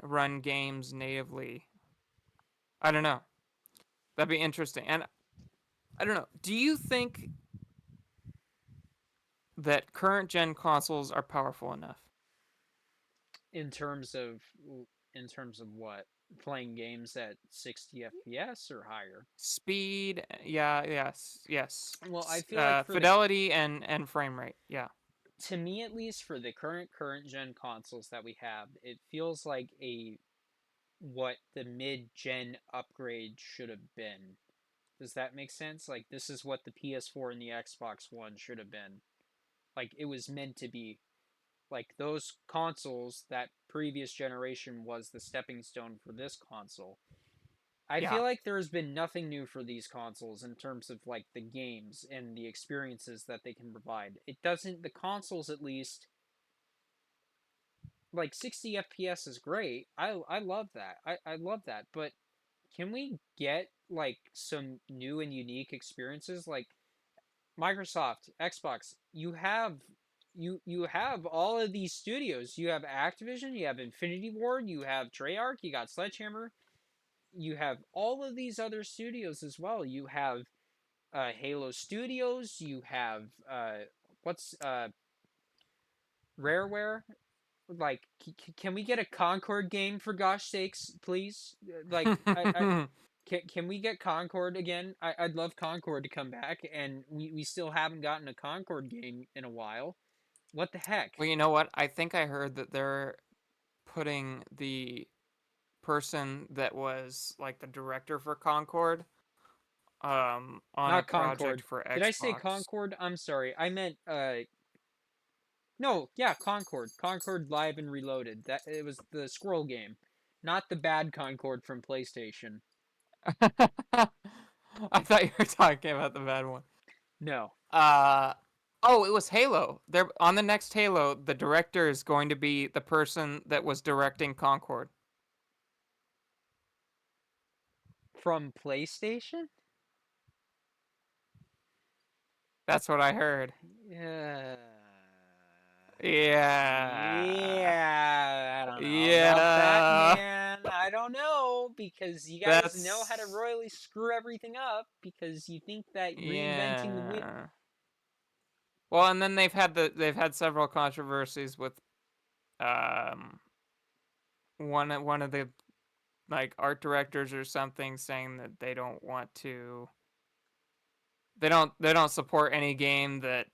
run games natively. I don't know. That'd be interesting. And I don't know. Do you think that current gen consoles are powerful enough? In terms of what? Playing games at 60 FPS or higher? Speed, yeah, yes. Well, I feel like Fidelity and frame rate, yeah. to me at least for the current gen consoles that we have, it feels like a what the mid-gen upgrade should have been. Does that make sense? Like this is what the PS4 and the Xbox One should have been. Like it was meant to be. Like those consoles, that previous generation was the stepping stone for this console. I Yeah. feel like there's been nothing new for these consoles in terms of like the games and the experiences that they can provide. It doesn't the consoles at least like 60 FPS is great. I love that. I love that. But can we get like some new and unique experiences? Like Microsoft, Xbox, you have all of these studios. You have Activision, you have Infinity Ward, you have Treyarch, you got Sledgehammer, you have all of these other studios as well. You have Halo Studios, you have what's Rareware. Like, can we get a Concord game for gosh sakes, please? Like, I can we get Concord again? I'd love Concord to come back, and we still haven't gotten a Concord game in a while. What the heck? Well, you know what? I think I heard that they're putting the person that was like the director for Concord on a Not project Concord. for Did I say Xbox. Concord? I'm sorry. I meant no, yeah, Concord. Concord Live and Reloaded. That it was the squirrel game, not the bad Concord from PlayStation. I thought you were talking about the bad one. No, Uh oh, it was Halo. They're on the next Halo. The director is going to be the person that was directing Concord. from PlayStation. That's what I heard. Yeah. Yeah. Yeah, I don't know about that, Yeah. man. I don't know because you guys know how to That's royally screw everything up because you think that reinventing the wheel. yeah. Well, and then they've had several controversies with um one of the like art directors or something saying that they don't support any game that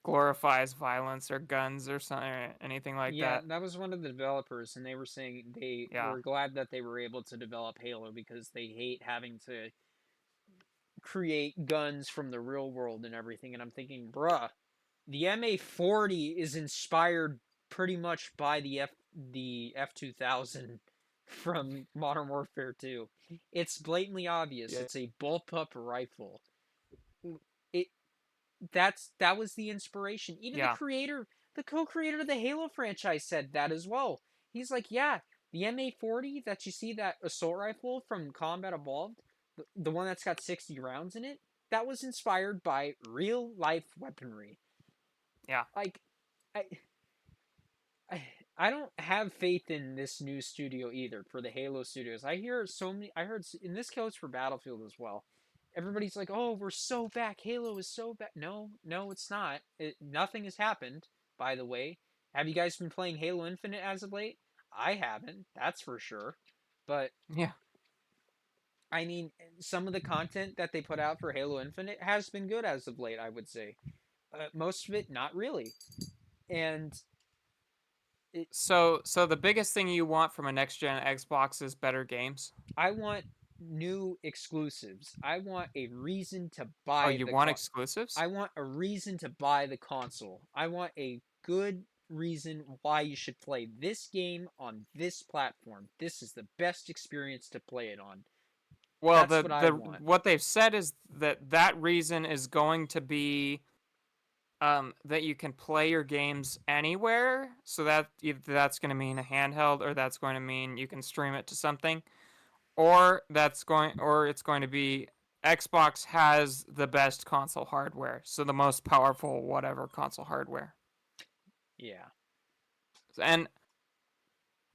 glorifies violence or guns or something or anything like Yeah, that. that was one of the developers, and they were saying they Yeah. were glad that they were able to develop Halo because they hate having to create guns from the real world and everything. And I'm thinking, bruh, the MA40 is inspired pretty much by the F2000 from Modern Warfare 2. It's blatantly obvious. Yeah. It's a bullpup rifle. It that was the inspiration. Even Yeah. the co-creator of the Halo franchise said that as well. He's like, yeah, the MA40 that you see, that assault rifle from Combat Evolved, the one that's got 60 rounds in it, that was inspired by real life weaponry. Yeah. Like, I I I don't have faith in this new studio either for the Halo studios. I hear so many. I heard in this goes for Battlefield as well. Everybody's like, "Oh, we're so back. Halo is so back." No, no, it's not. Nothing has happened. By the way, have you guys been playing Halo Infinite as of late? I haven't. That's for sure. But Yeah. I mean, some of the content that they put out for Halo Infinite has been good as of late. I would say most of it, not really. And it, So the biggest thing you want from a next gen Xbox is better games. I want new exclusives. I want a reason to Oh, buy you the want exclusives? I want a reason to buy the console. I want a good reason why you should play this game on this platform. This is the best experience to play it on. Well, That's the what I the want. what they've said is that reason is going to be that you can play your games anywhere. So that either that's going to mean a handheld, or that's going to mean you can stream it to something, or it's going to be Xbox has the best console hardware, so the most powerful whatever console hardware. Yeah. And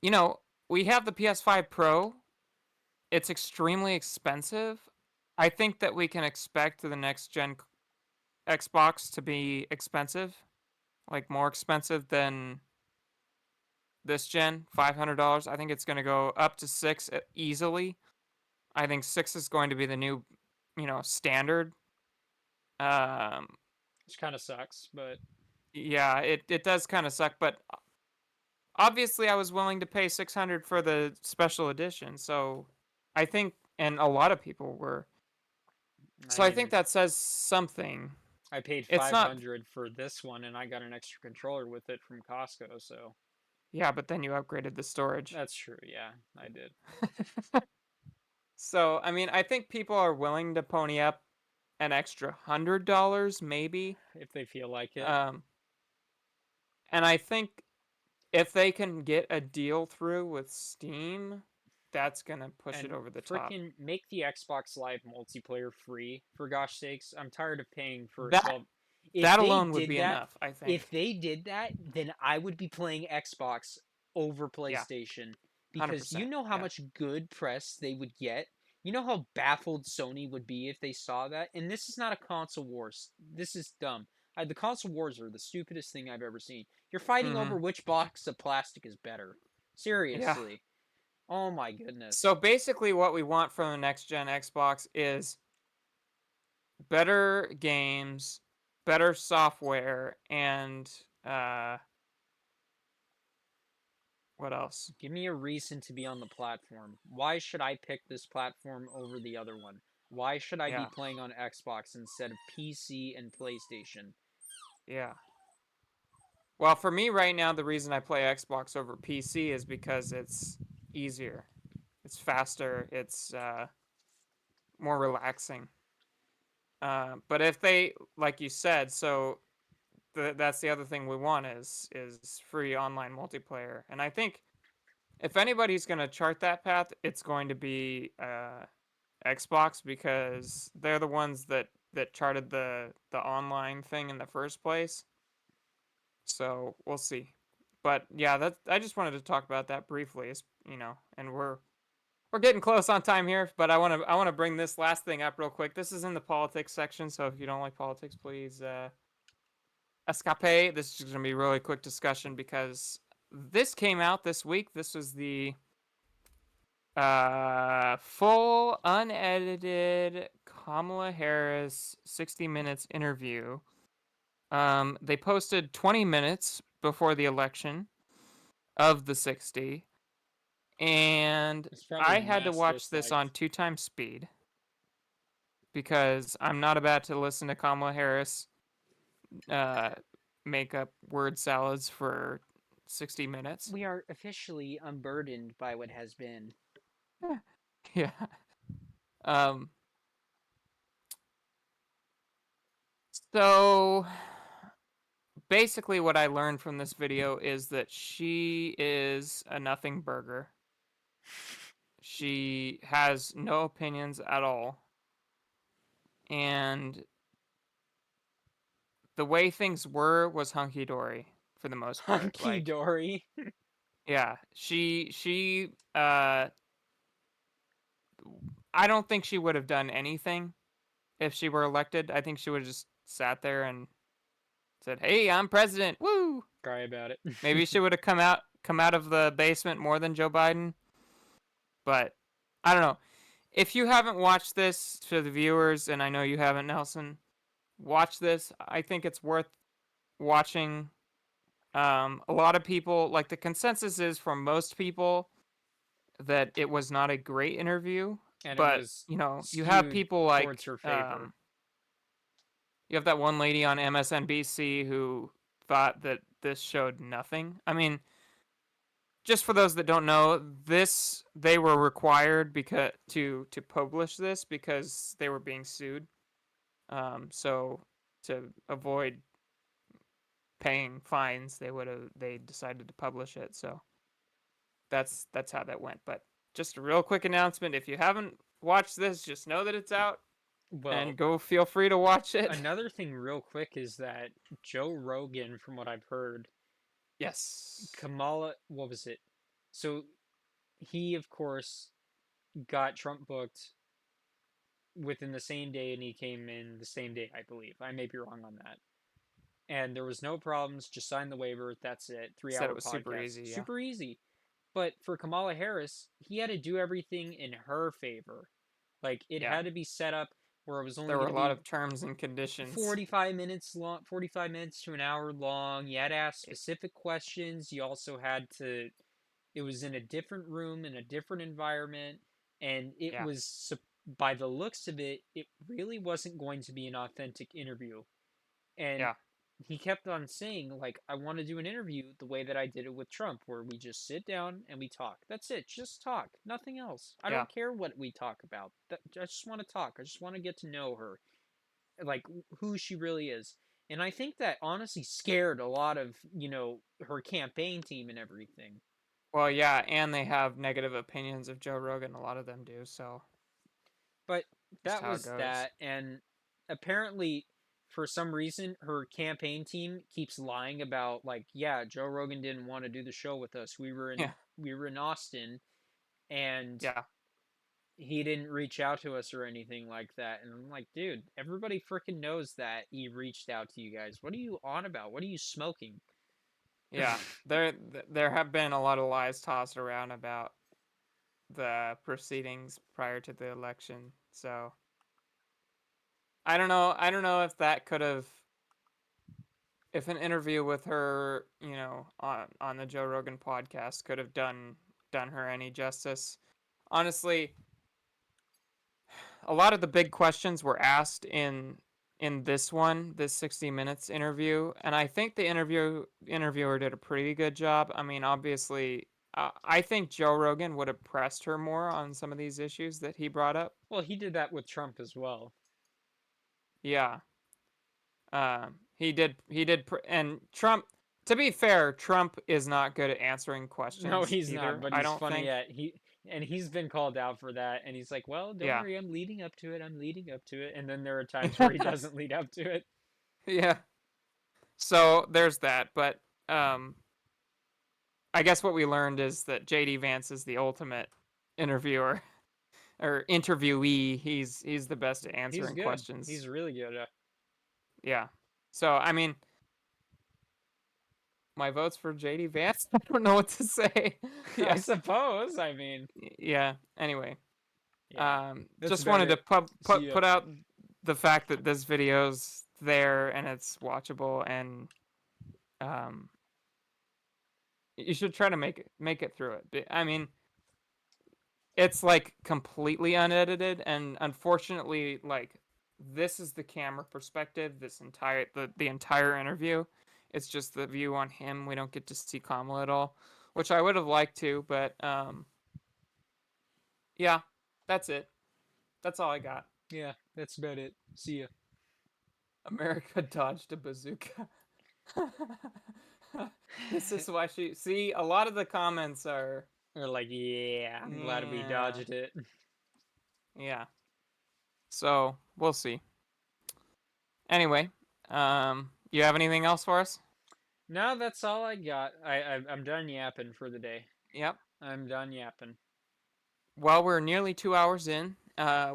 you know, we have the PS5 Pro. It's extremely expensive. I think that we can expect the next gen Xbox to be expensive, like more expensive than this gen, $500. I think it's going to go up to six easily. I think six is going to be the new, standard. Um, Which kind of sucks, but yeah, it does kind of suck, but obviously I was willing to pay 600 for the special edition, so I think, and a lot of people were. I So I mean, think that says something. I paid It's not, 500 for this one and I got an extra controller with it from Costco, so yeah, but then you upgraded the storage. that's true. Yeah, I did. So, I mean, I think people are willing to pony up an extra $100, maybe. If they feel like it. Um, and I think if they can get a deal through with Steam, that's gonna push it And over the top. freaking make the Xbox Live multiplayer free, for gosh sakes. I'm tired of paying for That 12. If that they alone would did be that, enough, I think. if they did that, then I would be playing Xbox over Yeah, PlayStation because you 100%. know how Yeah. much good press they would get. You know how baffled Sony would be if they saw that. And this is not a console wars. This is dumb. The console wars are the stupidest thing I've ever seen. You're fighting over Mhm. which box of plastic is better. Yeah. Seriously. Oh my So goodness. basically what we want from the next gen Xbox is better games, better software, and what else? Give me a reason to be on the platform. Why should I pick this platform over the other one? Why should I be Yeah. playing on Xbox instead of PC and PlayStation? Yeah. Well, for me right now, the reason I play Xbox over PC is because it's easier, it's faster, it's more relaxing. But if they, like you said, so that's the other thing we want is free online multiplayer, and I think if anybody's going to chart that path, it's going to be Xbox because they're the ones that charted the online thing in the first place. So we'll see. But yeah, that I just wanted to talk about that briefly. Is and we're getting close on time here, but I want to bring this last thing up real quick. This is in the politics section, so if you don't like politics, please escape. This is going to be a really quick discussion because this came out this week. This was the full unedited Kamala Harris 60 minutes interview. They posted 20 minutes before the election of the 60, and It's probably I had to mass watch this on disliked. 2 times speed because I'm not about to listen to Kamala Harris uh, make up word salads for 60 minutes. We are officially unburdened by what has been. Yeah. Um, so basically what I learned from this video is that she is a nothing burger. She has no opinions at all. And the way things were was hunky dory for the most part. Hunky Like, dory. yeah, she I don't think she would have done anything if she were elected. I think she would have just sat there and said, "Hey, I'm president. Woo!" Cry about it. Maybe she would have come out of the basement more than Joe Biden, but I don't know. If you haven't watched this, to the viewers, and I know you haven't, Nelson, watch this. I think it's worth watching. A lot of people, like the consensus is from most people that it was not a great interview, And it but was you have skewed people towards like her favor. you have that one lady on MSNBC who thought that this showed nothing. I mean, just for those that don't know, this they were required because to publish this because they were being sued. So to avoid paying fines, they decided to publish it. So that's how that went. But just a real quick announcement: if you haven't watched this, just know that it's out Well, and go feel free to watch it. another thing, real quick, is that Joe Rogan, from what I've heard, Yes. Kamala, what was it? So he, of course, got Trump booked within the same day, and he came in the same day, I believe. I may be wrong on that. And there was no problems. Just sign the waiver. That's it. three Said it hour was super podcast. easy. Yeah. Super easy. But for Kamala Harris, he had to do everything in her favor. Like it Yeah. had to be set up where it was only There were going a to lot be of terms and conditions. 45 minutes long, 45 minutes to an hour long. You had to ask It- specific questions. You also had to, it was in a different room, in a different environment. And it yeah. was, by the looks of it, it really wasn't going to be an authentic interview. And Yeah. he kept on saying, like, I want to do an interview the way that I did it with Trump, where we just sit down and we talk. That's it. Just talk. Nothing else. I Yeah. don't care what we talk about. I just want to talk. I just want to get to know her, like, who she really is. And I think that honestly scared a lot of, her campaign team and everything. Well, yeah, and they have negative opinions of Joe Rogan. A lot of them do, so But just that how it was goes. that. And apparently, for some reason, her campaign team keeps lying about, like, yeah, Joe Rogan didn't want to do the show with us. Yeah, We were in Austin, and yeah, he didn't reach out to us or anything like that. And I'm like, dude, everybody freaking knows that he reached out to you guys. What are you on about? What are you smoking? yeah. There have been a lot of lies tossed around about the proceedings prior to the election. So I don't know. I don't know if that could have, if an interview with her, on the Joe Rogan podcast could have done her any justice. Honestly, a lot of the big questions were asked in this 60 minutes interview, and I think the interviewer did a pretty good job. I mean, obviously, I think Joe Rogan would have pressed her more on some of these issues that he brought up. Well, he did that with Trump as well. Yeah, and Trump. To be fair, Trump is not good at answering No, questions he's not, either. but I he's don't funny think. at he's been called out for that, and he's like, "Well, don't Yeah. worry, I'm leading up to it. I'm leading up to it." And then there are times where he doesn't lead up to it. Yeah. So there's that, but I guess what we learned is that JD Vance is the ultimate interviewer or interviewee. He's the best at He's answering good. questions. He's really good. Yeah. So I mean, my vote's for JD Vance. I don't know what to say. I Yeah. suppose. I mean, Yeah. Anyway, yeah, that's just about wanted to it. See ya. put out the fact that this video's there and it's watchable, and um you should try to make it through it. I mean, it's like completely unedited, and unfortunately, like, this is the camera perspective, the entire interview. It's just the view on him. We don't get to see Kamala at all, which I would have liked to, but yeah, that's it. That's all I got. Yeah, that's about it. See ya. America dodged a bazooka. This is why she see a lot of the comments are Or like, yeah, I'm glad we yeah, dodged it. yeah. So we'll see. Anyway, you have anything else for us? No, that's all I got. I'm done yapping for the day. Yep. I'm done yapping. Well, we're nearly 2 hours in.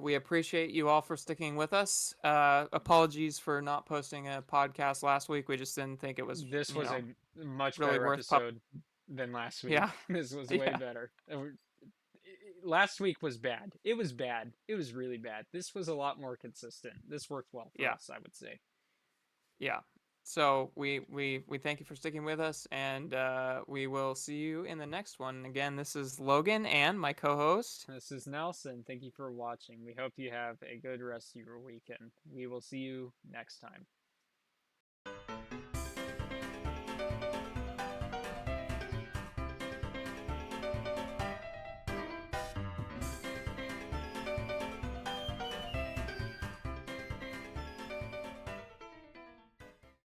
We appreciate you all for sticking with us. Apologies for not posting a podcast last week. We just didn't think it was, This was a much really better worth episode than last week. Yeah. This was way Yeah. better. Last week was bad. It was bad. It was really bad. This was a lot more consistent. This worked well for Yeah. us, I would say. Yeah. So we thank you for sticking with us, and we will see you in the next one. Again, this is Logan and my co-host. This is Nelson. Thank you for watching. We hope you have a good rest of your weekend. We will see you next time.